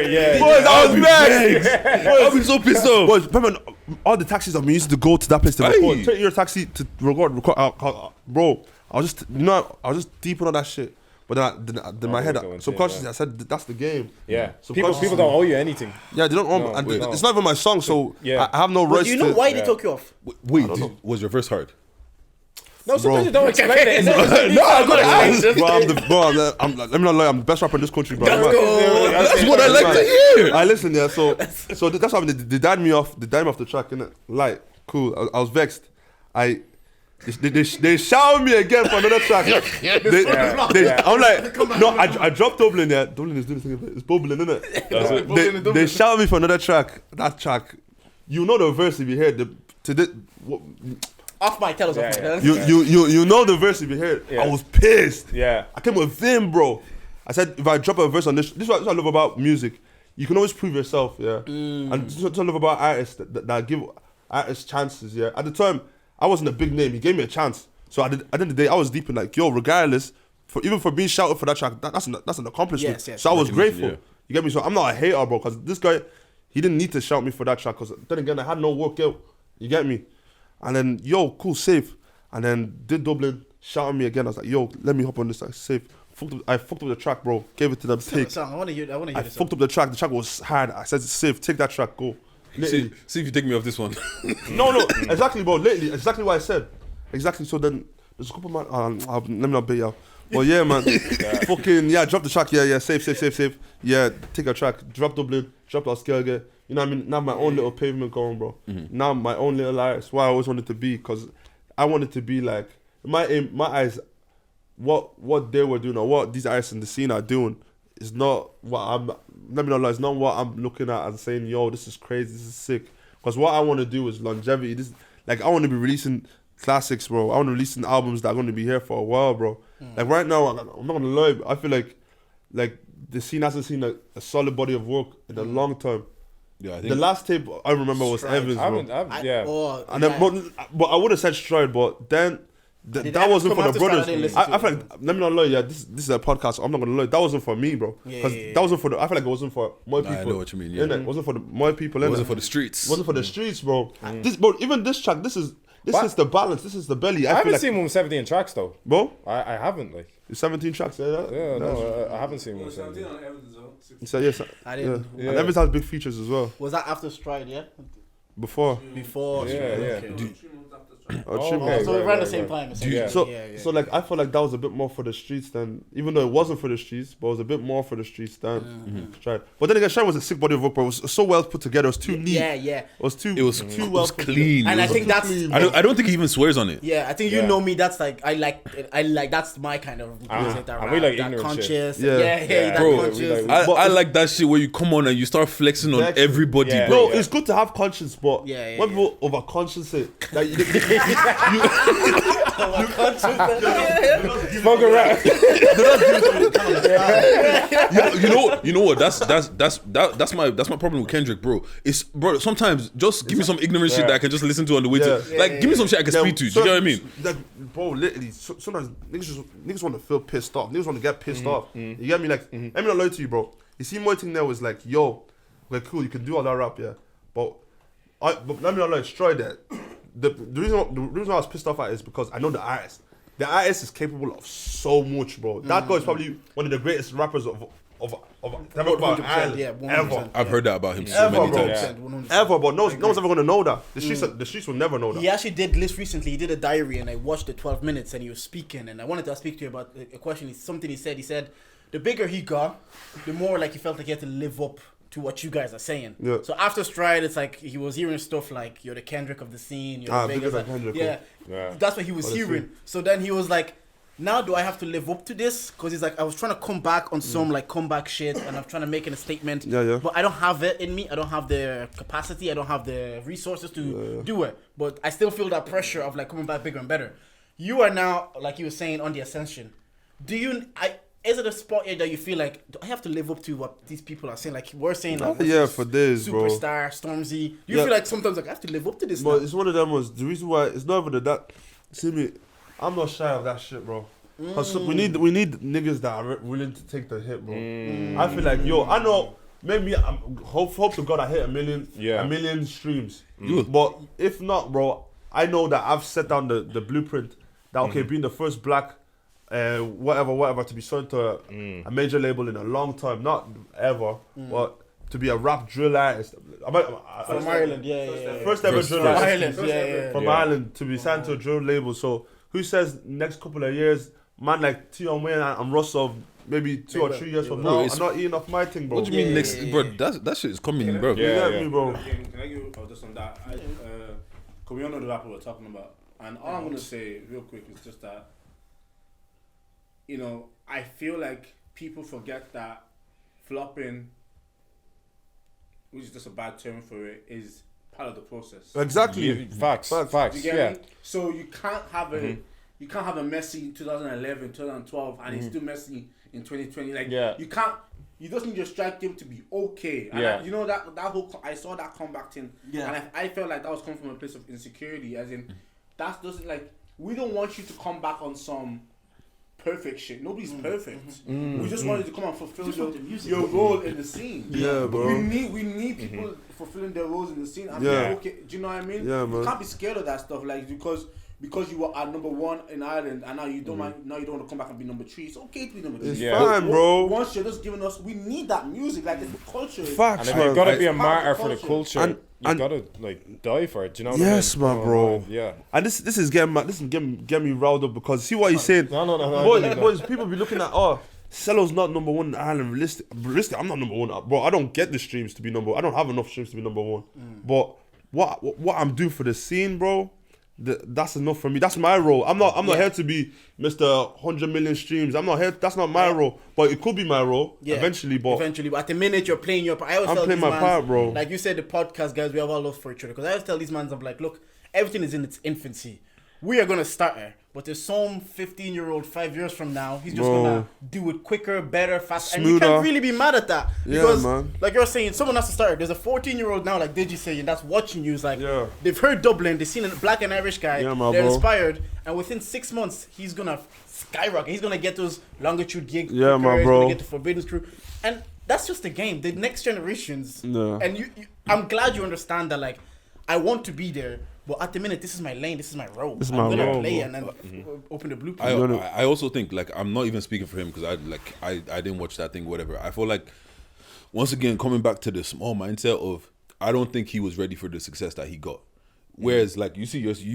yeah. Boys, I was vexed. I'll be so pissed off. Boys, remember all the taxis that we used to go to that place to Hey. record. Take your taxi to record. Bro, I was just deep in all that shit. But then my head, subconsciously, I said that's the game. Yeah. People don't owe you anything. Yeah, they don't own. No, And wait. it's not even my song, so Yeah. I have no But rights do you know to. why they took you off? Wait, was your verse hard? No, sometimes you don't expect it. Let me not lie, I'm the best rapper in this country, bro. That's what I like to hear. I listen, yeah. So that's how they died me off. They died me off the track, innit? Like, cool. I was vexed. They shout me again for another track. I'm like, no, I dropped Dublin. Yeah, Dublin is doing this thing. It's bubbling, innit? They shout me for another track. That track, you know the verse if you hear Off mic, tell us. You know the verse if you hear it. Yeah. I was pissed. Yeah. I came with vim, bro. I said if I drop a verse on this is what I love about music. You can always prove yourself, yeah. And this is what I love about artists that give artists chances, yeah. At the time, I wasn't a big name. He gave me a chance. So at the end of the day, I was deep in like, yo, regardless, even for being shouted for that track, that's an accomplishment. Yes. So I was grateful. Yeah. You get me? So I'm not a hater, bro, because this guy, he didn't need to shout me for that track, because then again, I had no work out. You get me? And then, yo, cool, safe. And then did Dublin, shouted me again. I was like, yo, let me hop on this, like, safe. I fucked up the track, bro. Gave it to them, take. I want to hear I this. fucked up the track. The track was hard. I said, safe, take that track, go. See if you take me off this one. No, exactly, bro. Lately, exactly what I said. Exactly. So then there's a couple man. Let me not bait you. But yeah, man. Fucking yeah. Drop the track. Yeah. Safe. Yeah. Take a track. Drop Dublin. Drop Las Kelge. You know what I mean? Now my own little pavement going, bro. Now my own little artist. Why I always wanted to be, because I wanted to be like my eyes. What they were doing or what these artists in the scene are doing is not what I'm. Let me not lie. It's not what I'm looking at and saying, yo, this is crazy. This is sick. Because what I want to do is longevity. This like I want to be releasing classics, bro. I want to release albums that are going to be here for a while, bro. Like right now, I'm not gonna lie. I feel like the scene hasn't seen a solid body of work in a long time. Yeah, I think The last tape I remember was Evans, bro. And then, but I would have said Stride, but then Did that wasn't Evans for come the after Stride? I didn't brothers. listen to I feel it. like, let me not lie, yeah. This is a podcast. So I'm not gonna lie. That wasn't for me, bro. Because that wasn't for the. I feel like it wasn't for my people. I know what you mean. Yeah, Innit? It wasn't for my people. it Innit? wasn't for the streets. It wasn't for the streets, bro. But even this track, this is the balance. This is the belly. I feel haven't like, seen him with 17 tracks though. bro. I haven't like. It's 17 tracks. Yeah, I haven't seen him with 17. So yes, I didn't. yeah. And Evans has big features as well. Was that after Stride? Yeah. Before. Before. Yeah, Stride, yeah. okay. Okay. So around the same time. Yeah. So like I feel like that was a bit more for the streets than, even though it wasn't for the streets, but it was a bit more for the streets than Stride. But then again, Stride was a sick body of work, bro. It was so well put together. It was too neat. Yeah. It was too well clean. And It I was- think that's. I don't think he even swears on it. Yeah, I think you know me. That's like I like that's my kind of music. That and we like that ignorant conscious. shit. Yeah, that Bro, conscious. I like that shit where you come on and you start flexing on Exactly. everybody, Yeah. bro. No, it's good to have conscience, but Yeah, when yeah. people over conscience it, like, they Smoke around. You know what? That's my problem with Kendrick, bro. It's bro. Sometimes just give me some ignorant shit that I can just listen to on the way to. Like, give me some shit I can speak to. Do you know what I mean? Like, bro, literally, sometimes niggas want to feel pissed off. Niggas want to get pissed off. You get me? Like, let me not lie to you, bro. You see, my thing there was like, yo, okay, cool, you can do all that rap, yeah, but let me not lie, destroy that. The reason why I was pissed off at it is because I know the artist. The artist is capable of so much, bro. That guy is probably one of the greatest rappers of Ireland ever. I've heard that about him so Ever, many bro. times. Ever, but no one's ever gonna know that. The streets will never know that. He actually did list recently. He did a diary, and I watched the 12 minutes, and he was speaking. And I wanted to speak to you about a question. Something he said. He said, the bigger he got, the more like he felt like he had to live up to what you guys are saying. Yeah. So after Stride, it's like he was hearing stuff like, you're the Kendrick of the scene. You're the bigger biggest. than Kendrick, Yeah. That's what he was hearing. So then he was like, now do I have to live up to this? Because he's like, I was trying to come back on some like comeback shit, and I'm trying to make it a statement. Yeah. But I don't have it in me. I don't have the capacity. I don't have the resources to do it. But I still feel that pressure of like coming back bigger and better. You are now, like you were saying, on the ascension. Is it a spot here that you feel like, do I have to live up to what these people are saying? Like we're saying, like, For this, bro. Superstar, Stormzy. Do you feel like sometimes like I have to live up to this? But now? it's one of them was the reason why it's not even that. See me, I'm not shy of that shit, bro. Cause we need niggas that are willing to take the hit, bro. I feel like I know maybe hope to God I hit a million streams. But if not, bro, I know that I've set down the blueprint that being the first black whatever to be signed to a major label in a long time, not ever, but to be a rap drill artist From Ireland, first ever drill artist Ireland, Ireland to be signed to a drill label. So who says next couple of years, man like Tion Wayne and Russell, maybe 2 or 3 years from now, I'm not eating off my thing, bro. What do you mean next, bro? That shit is coming, bro. You get me, bro? Can I give just on that? Cause we all know the rapper we're talking about, and all I'm gonna say real quick is just that, I feel like people forget that flopping, which is just a bad term for it, is part of the process. Exactly. Facts. You get me? So you can't have a Messi in 2011, 2012, and he's still Messi in 2020. Like you can't. You just need your strike game to be okay. And that whole I saw that comeback thing, and I felt like that was coming from a place of insecurity, as in that doesn't like we don't want you to come back on some perfect shit. Nobody's perfect. We just wanted to come and fulfill your role in the scene. Yeah, bro. We need people fulfilling their roles in the scene. And okay, do you know what I mean? Yeah, man. You can't be scared of that stuff, like because you were at number 1 in Ireland, and now you don't want to come back and be number 3. It's okay to be number 3. It's fine, bro. Once you're just giving us, we need that music. Like it's the culture. Facts, and man. you've got to be a It's part martyr of for the the culture. You gotta like die for it. Do you know what I mean? Yes, man, bro. Yeah. And this is getting me riled up because see what he's saying. No. Boys, people be looking at Sello's not number 1 in Ireland. Realistic, I'm not number 1, bro. I don't get the streams to be number 1. I don't have enough streams to be number 1. But what I'm doing for the scene, bro, that's enough for me. That's my role. I'm not here to be Mr. 100 million streams. I'm not here. That's not my role. But it could be my role eventually. But at the minute you're playing your part. I always tell playing these my mans, part, bro. Like you said, the podcast guys, we have all love for each other. Because I always tell these mans, I'm like, look, everything is in its infancy. We are gonna start it, but there's some 15-year-old 5 years from now, he's just gonna do it quicker, better, faster, and you can't really be mad at that because, like you're saying, someone has to start it. There's a 14-year-old now, like Deji saying, that's watching you. Is like they've heard Dublin, they've seen a black and Irish guy, they're inspired, and within 6 months he's gonna skyrocket. He's gonna get those longitude gigs. He's gonna get the Forbidden Crew, and that's just the game. The next generations, and I'm glad you understand that. Like, I want to be there. But at the minute, this is my lane, this is my role. I'm gonna play and then open the blueprint. I also think, like, I'm not even speaking for him because I didn't watch that thing, whatever. I feel like, once again, coming back to the small mindset of, I don't think he was ready for the success that he got. Whereas, like, you're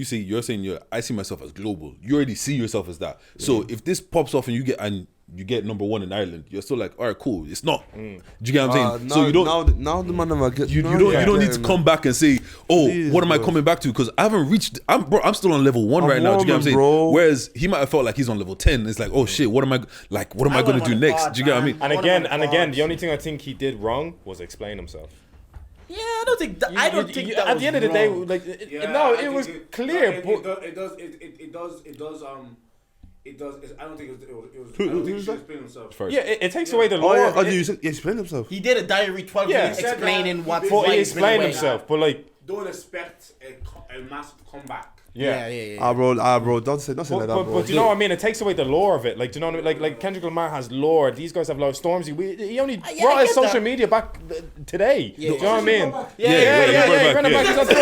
saying I see myself as global. You already see yourself as that. So if this pops off and you get number 1 in Ireland, you're still like, all right, cool. It's not. Do you get what I'm saying? Now, so you don't. Now the man never get. You don't need to come back and say, oh, what am I coming back to? Because I haven't reached. I'm still on level 1 right now. Do you get what I'm saying? Bro. Whereas he might have felt like he's on level 10. It's like, oh shit, what am I going to do next? Do you get what I mean? And again, the only thing I think he did wrong was explain himself. Yeah, I don't think that. I don't think that at was the end of the day, wrong. like Yeah, no, I it think was clear. But it does. I don't think it was. I Who- don't think he who's should that? explain himself. First. yeah, it takes away the Oh lore. yeah, of it. he explained himself. He did a diary 12 Yeah. minutes He said explaining that what. he But why he he's been explained away. himself. But like, Don't expect a massive comeback. Yeah. Bro, don't say like that, bro. but you know what I mean? It takes away the lore of it. Like, do you know what I mean? Like Kendrick Lamar has lore. These guys have lore. Stormzy, he only Yeah, brought I his get social that. media back today. Yeah. Do you know what I mean? Yeah. He ran it back. He's on tour.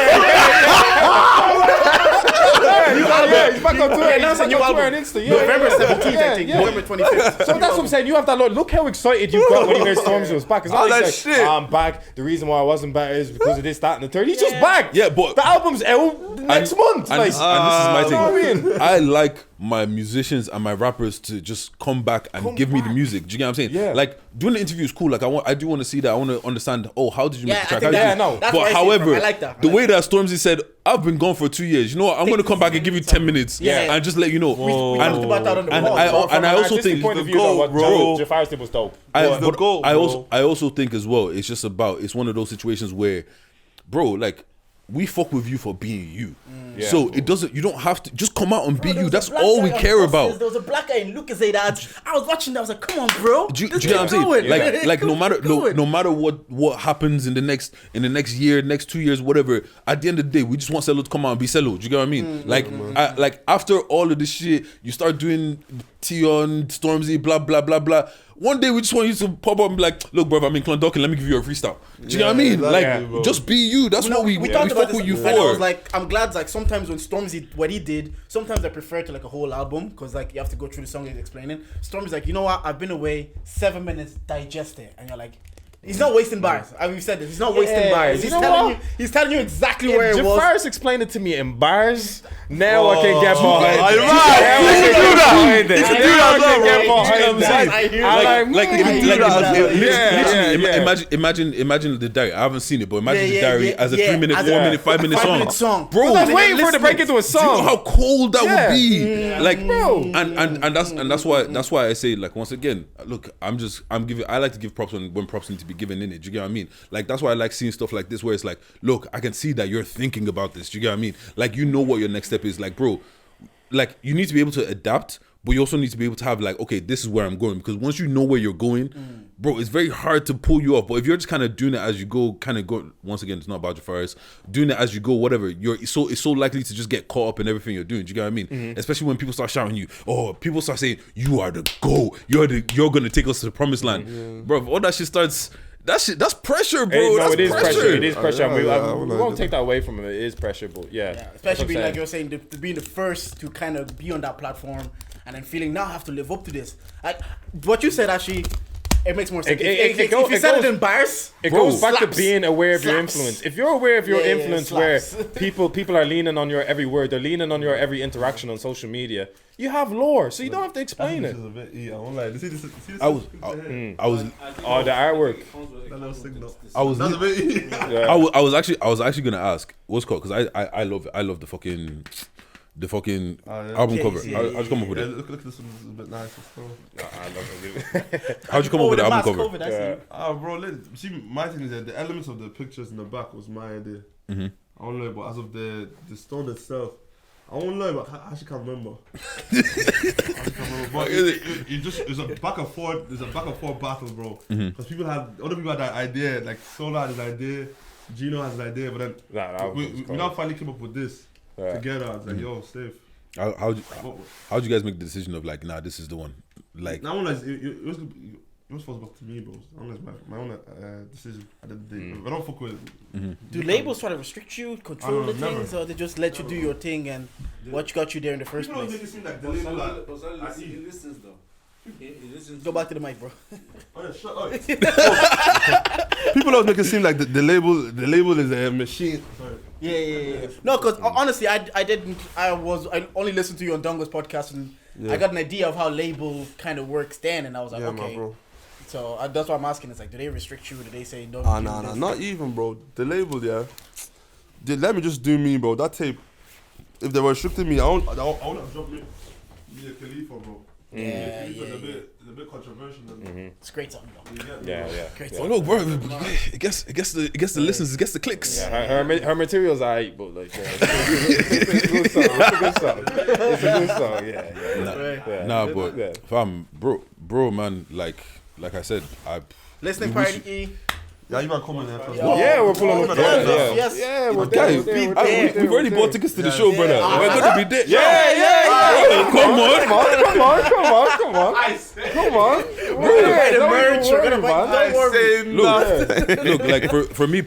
He's back on tour. Yeah, He's that's a back new on tour on album. Insta. November 17th, I Yeah, think. yeah. November 25th. So that's what I'm saying. You have that look how excited you got when you heard Stormzy was back. It's not All like that he's like, shit. I'm back. The reason why I wasn't back is because of this, that, and the third. He's just back. Yeah, but The album's out next month. And, Like, this is my you know what I thing. I like my musicians and my rappers to just come back and give me the music. Do you get what I'm saying? Yeah. Like doing the interview is cool. Like I do want to see that. I want to understand. Oh, how did you Yeah, make the I track? think How did that- you- yeah, no. That's where I But see it however, from. I like that. the way that Stormzy said, "I've been gone for 2 years. You know what? I'm gonna come back and give you 10 minutes. Yeah. and just let you know." We And- talked about that on the and pod. I- So and I also artistic think point of the view, though, goal, what bro. Jafar's did was dope. It's the goal, I bro. also think as well. It's just about. It's one of those situations where, bro, like. We fuck with you for being you, Yeah. so it doesn't. You don't have to just come out and be Bro, there you. was a That's black all guy we on care buses. about. There was a black guy in Lucas Aid ads. I was watching that. I was like, come on, bro. Do you This get what I'm keep saying? going. Like no matter Keep going. no matter what happens in the next year, next 2 years, whatever. At the end of the day, we just want Sello to come out and be Sello. Do you get what I mean? Like after all of this shit, you start doing Tion, Stormzy, blah blah blah blah. One day we just want you to pop up and be like, look, bro, I'm in Clondalkin, let me give you a freestyle. Do you know what I mean? exactly, Like, bro. just be you. That's what we talked about fuck with this, you and I was for. like, I'm glad. Like sometimes when Stormzy, what he did, sometimes I prefer to like a whole album because like you have to go through the song he's explaining. Stormzy's like, you know what? I've been away 7 minutes, digest it, and you're like. He's not wasting bars. We've said this. He's not wasting Yeah, bars. you He's know telling what? you. He's telling you exactly where it was. Jafar's explained it to me in bars. Now I can get behind Oh, it. you're right. Now I You can can do get that. behind it. You can do Now that I as well, can get bro. behind Yes, it. I hear I'm that. like, Imagine the diary as a 3 minute, as 4 a minute, 5 minute 5 song. minute song. Bro, I was Because waiting for it to break into a do you know song. how cold that Yeah. would be? Like, bro. and that's why I say, like, once again, look, I like to give props when props need to be given in it. Do you get what I mean? Like, that's why I like seeing stuff like this where it's like, look, I can see that you're thinking about this. Do you get what I mean? Like, you know what your next step is. Like, bro, like, you need to be able to adapt, but you also need to be able to have like, okay, this is where I'm going. Because once you know where you're going, bro, it's very hard to pull you off. But if you're just kind of doing it as you go, kind of go, once again, it's not about Jafar's, doing it as you go, whatever, it's so likely to just get caught up in everything you're doing. Do you get what I mean? Especially when people start shouting you, people start saying, you are the goal. You're going to take us to the promised land. Bro, if all that shit starts, that's pressure, bro. That's it is pressure. It is pressure. Yeah, We yeah, we well, won't take that away from him. It is pressure, but yeah. Especially being like you're you're saying, being the first to kind of be on that platform and then feeling now I have to live up to this. What you said actually, it makes more sense. If you said it in bars, It Bro, goes back slaps. to being aware of your Slaps. influence. If you're aware of your Yeah, influence, where slaps. people are leaning on your every word, they're leaning on your every interaction on social media. You have lore, so you don't have to explain it. This is a bit, I won't lie. See this I was Oh, the artwork. That little signal. I was That's a bit. Yeah. I was actually gonna ask what's called because I love the fucking album Yeah, cover. yeah, I'll just come up with Yeah, it. look at this one. This is a bit nice. How'd you come up with the album cover? COVID, I see. Bro, see, my thing is that the elements of the pictures in the back was my idea. Mm-hmm. I don't know, but as of the stone itself, I won't know, but I actually can't remember. But it just it's a back and forth. There's a back and forth battle, bro. Because other people had that idea. Like Solar had his idea, Gino has his idea, but then we now finally came up with this together. I was like, yo, safe. How'd you guys make the decision of like, nah, this is the one? Like, Now, it was supposed to be to me, bro. Unless my own decision at the end of the day. I don't fuck with it. Do labels try to restrict you, control the never. things, or they just let you do your thing and what got you there in the first People don't place? make it seem like the label. He listens though. He listens. Go back to the mic, bro. Oh, yeah, shut up. People don't make it seem like the label is a machine. Sorry. Yeah. No, because honestly, I only listened to you on Dongo's podcast and I got an idea of how label kind of works then, and I was like, Yeah, man, okay. bro. So that's why I'm asking. It's like, do they restrict you? Do they say no? Nah, not even, bro. The label, yeah. Let me just do me, bro. That tape, if they were restricting me, I won't have dropped me a Khalifa, bro. Yeah, It's yeah, a yeah. bit controversial. It's a great song, though. Yeah. Great Oh song. look, bro, it gets the listens, it gets the clicks. Yeah, her materials I hate, but like it's a good song. It's a good song. Yeah. Nah, but fam, bro, man, like I said, Listening we party wish- E. Yeah, you might come in there. Yeah, we're pulling up. Yes. Yeah, we're Guys, there. we've already bought tickets to the show, brother. We're gonna be there. Yeah. Come on. Come on. We're gonna buy the merch. We're gonna buy. Don't worry. Look, like for me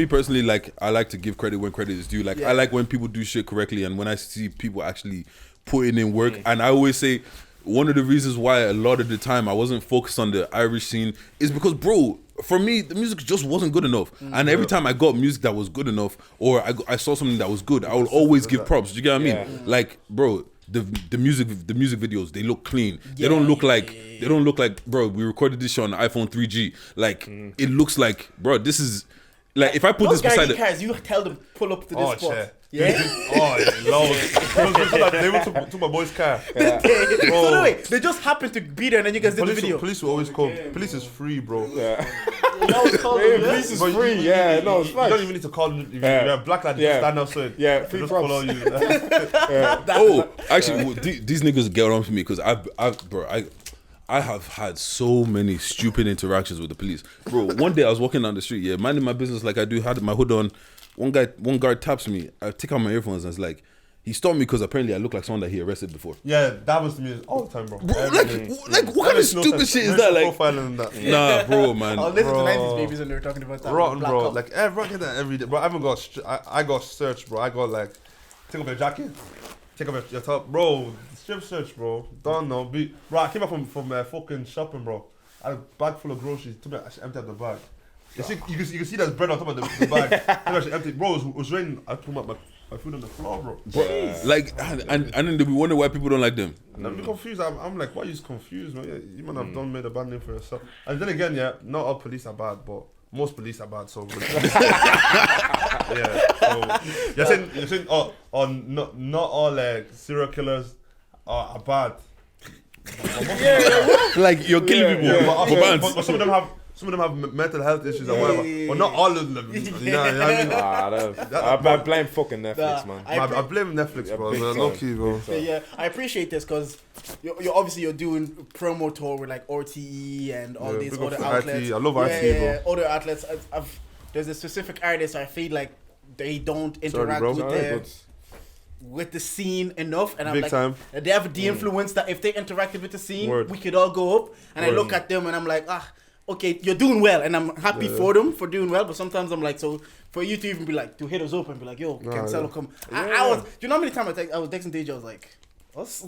personally, like I like to give credit when credit is due. Like I like when people do shit correctly, and when I see people actually putting in work. And I always say one of the reasons why a lot of the time I wasn't focused on the Irish scene is because, bro, for me the music just wasn't good enough. And every time I got music that was good enough, or I saw something that was good, I will always give props. Do you get what I mean? Like, bro, the music videos, they look clean. They don't look like bro, we recorded this shit on the iPhone 3G. Like it looks like, bro, this is like, if I put Those this beside cars, you tell them pull up to this spot. chair. Yeah. They went to my boy's car. So no way, they just happened to be there, and then you guys did the video. Police will always come. Police is free, bro. Police is free. Yeah, no, it's You fine. don't even need to call them. If you're a black lad, you just stand outside. Yeah, They free just props. follow you. Oh, actually, these niggas get on for me because I have had so many stupid interactions with the police, bro. One day I was walking down the street, minding my business like I do, had my hood on. One guard taps me. I take out my earphones and it's like, he stopped me because apparently I look like someone that he arrested before. Yeah, that was to me all the time, bro. Like what kind of stupid shit is that? Like, profiling and that. nah, bro, man. I'll listen to 90s Babies when they were talking about that. Rotten, Black bro. Cop. Like everyone get that every day, bro. I haven't got. I got searched, bro. I got like, take off your jacket, take off your top, bro. Strip search, bro. Don't know, bro. I came up from fucking shopping, bro. I had a bag full of groceries. Took me, I emptied out the bag. You can see there's bread on top of the bag. I actually emptied, bro. It was raining. I put my food on the floor, bro. Like, and then we wonder why people don't like them. And I'm confused. I'm like, why are you confused, man? Yeah, you might have made a bad name for yourself. And then again, not all police are bad, but most police are bad. So you're saying not all serial killers are bad. Like, you're killing people. But some of them have mental health issues and whatever. But not all of them. You know what I mean? I blame fucking Netflix, man. I blame Netflix, bro. Low key, bro. Yeah, I appreciate this because you're obviously doing promo tour with like RTE and all these big up other for outlets. RTE. I love RTE, bro. Other outlets. There's a specific artist I feel like they don't interact bro. with the scene enough, and I'm Big like, time. they have the influence that if they interacted with the scene, Word. we could all go up. And I look at them and I'm like, okay, you're doing well, and I'm happy for them for doing well. But sometimes I'm like, so for you to even be like, to hit us up and be like, yo, can Sello come? I was, do you know how many times I was texting Deji? I was like, us?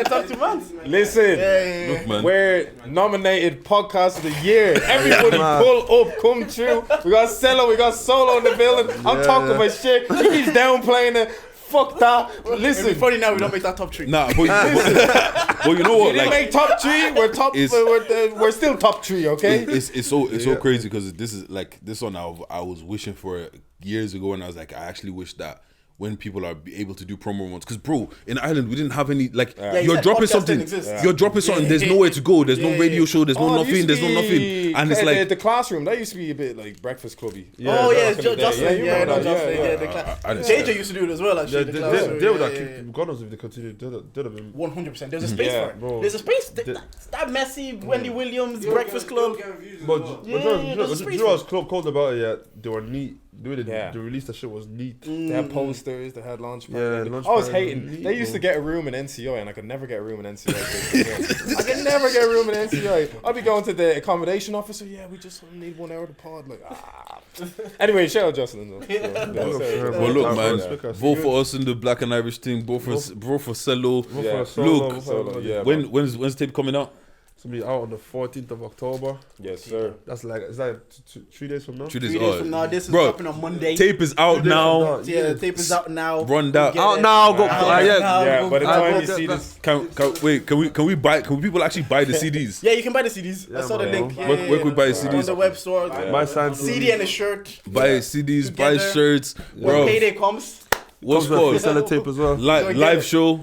Talk to months. Listen, Look, man. we're nominated podcast of the year. Everybody pull up, come true. We got Sello, we got Solo in the building. I'm talking about shit. He's downplaying it. Fuck that. Listen, It's funny now we don't make that top 3. Nah, but you know what? we didn't make top 3. We're top. We're still top 3. Okay. It's so crazy because this is like this one I was wishing for years ago, and I was like, I actually wish that when people are able to do promo ones, because bro, in Ireland we didn't have any like you're dropping something, you're dropping something. There's nowhere to go. There's no radio show. There's no nothing. There's no nothing. And it's like the classroom. That used to be a bit like Breakfast Clubby. It's Justin. Yeah. JJ used to do it as well. Actually, They would have kicked. God knows if they continued. They'd have been 100%. There's a space for it. bro. There's a space. That messy Wendy Williams Breakfast Club. But you know what's cold about it? Yeah, they were neat. The way they released that shit was neat. They had posters. They had launch Yeah, party. launch I was party hating. was neat, They used to bro. get a room in NCI, and I could never get a room in NCI. I could never get a room in NCI. I'd be going to the accommodation officer. Yeah, we just need 1 hour to pod. Like, Anyway, shout out Jocelyn though. well, look, man, vote for us in the Black and Irish thing. Vote for Sello. Look, when's the tape coming out? It's gonna be out on the 14th of October. Yes, sir. Is that 3 days from now? 3 3 days from now. This is Bro, dropping on Monday. Tape is out now. Yeah, the tape is out now. Run that Out now. Go. Yeah, by the time you go see get this, Can we buy? Can people actually buy the CDs? Yeah, you can buy the CDs. I Yeah, saw the man. link. Where can we buy the On CDs? the web store. My son. CD and a shirt. Buy CDs, buy Together. shirts, When bro. payday comes. What's Sellotape called as well. live show?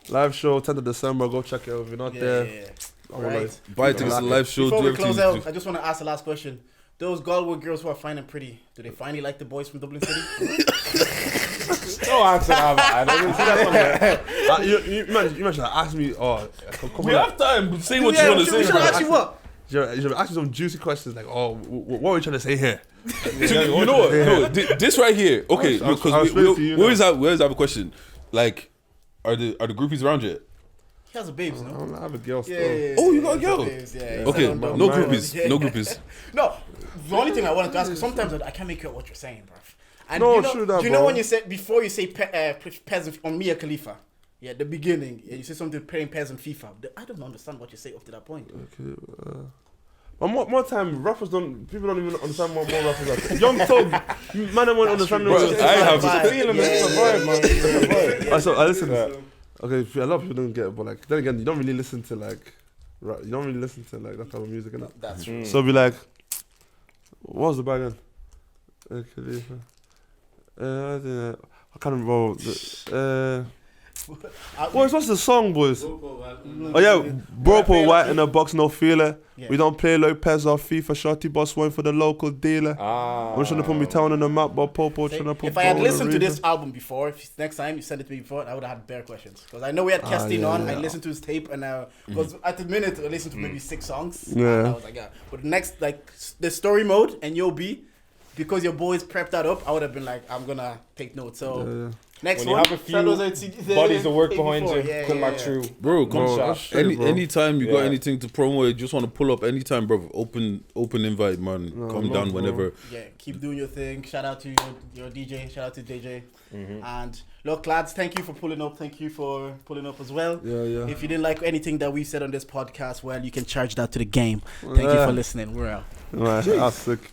Live show 10th of December. Go check it out if you're not there. All right. Buy tickets to the live show. Before Do we close everything. out, I just want to ask the last question. Those Galway girls who are fine and pretty, do they finally like the boys from Dublin City? Don't answer that, man. You imagine ask me. Oh, come We on. have time. Say what you want to say. Should I ask you what? You should ask me some juicy questions like, oh, what are we trying to say here? You know what? No, this right here. Okay, I'll because explain it to you we always have a question. Like, are the groupies around yet? He has a babes, I no? don't have a girl still. Oh, you got a girl? Okay, no no groupies. No groupies. No, the only thing I wanted to ask is sometimes I can't make out what you're saying, bro. And No, you know, true that, do you know bro. when you say before you say peasant on Mia Khalifa? Yeah, the beginning. Yeah, you say something playing peasant FIFA. I don't understand what you say up to that point. Okay. But more time, rappers people don't even understand what more rappers are. Young Thug, man, I won't understand. Bro, I have Vibe. Feeling it's a vibe, man. It's a vibe. I listen. Okay, a lot of people don't get it, but like then again, you don't really listen to like that type of music, innit? That's true. So be like, what was the bag then? Okay, I can't remember. Boys, what's the song, boys? Oh yeah, Bropo white in a box, no feeler. Yeah. We don't play Lopez or FIFA. Shorty boss went for the local dealer. I'm trying to put me town on the map, but Popo trying to put. If I had Bo on the listened to reason. this album before, if next time you sent it to me before, I would have had bare questions. Because I know we had Kestin on. I listened to his tape, and because at the minute I listened to maybe 6 songs. Yeah. And I was like, yeah. But the next, like the story mode and Yo B, because your boys prepped that up, I would have been like, I'm gonna take notes. So next When you one, have a few send those out to bodies the of work tape behind before. you, come back through. Bro, come Bro, on. that's true, bro. Anytime you got Yeah. anything to promo, you just want to pull up anytime, bro. Open invite, man. Come down whenever. Yeah, keep doing your thing. Shout out to your DJ. Shout out to JJ. And look, lads, thank you for pulling up. Thank you for pulling up as well. Yeah. If you didn't like anything that we said on this podcast, well, you can charge that to the game. Thank you for listening. We're out. Right, that's sick.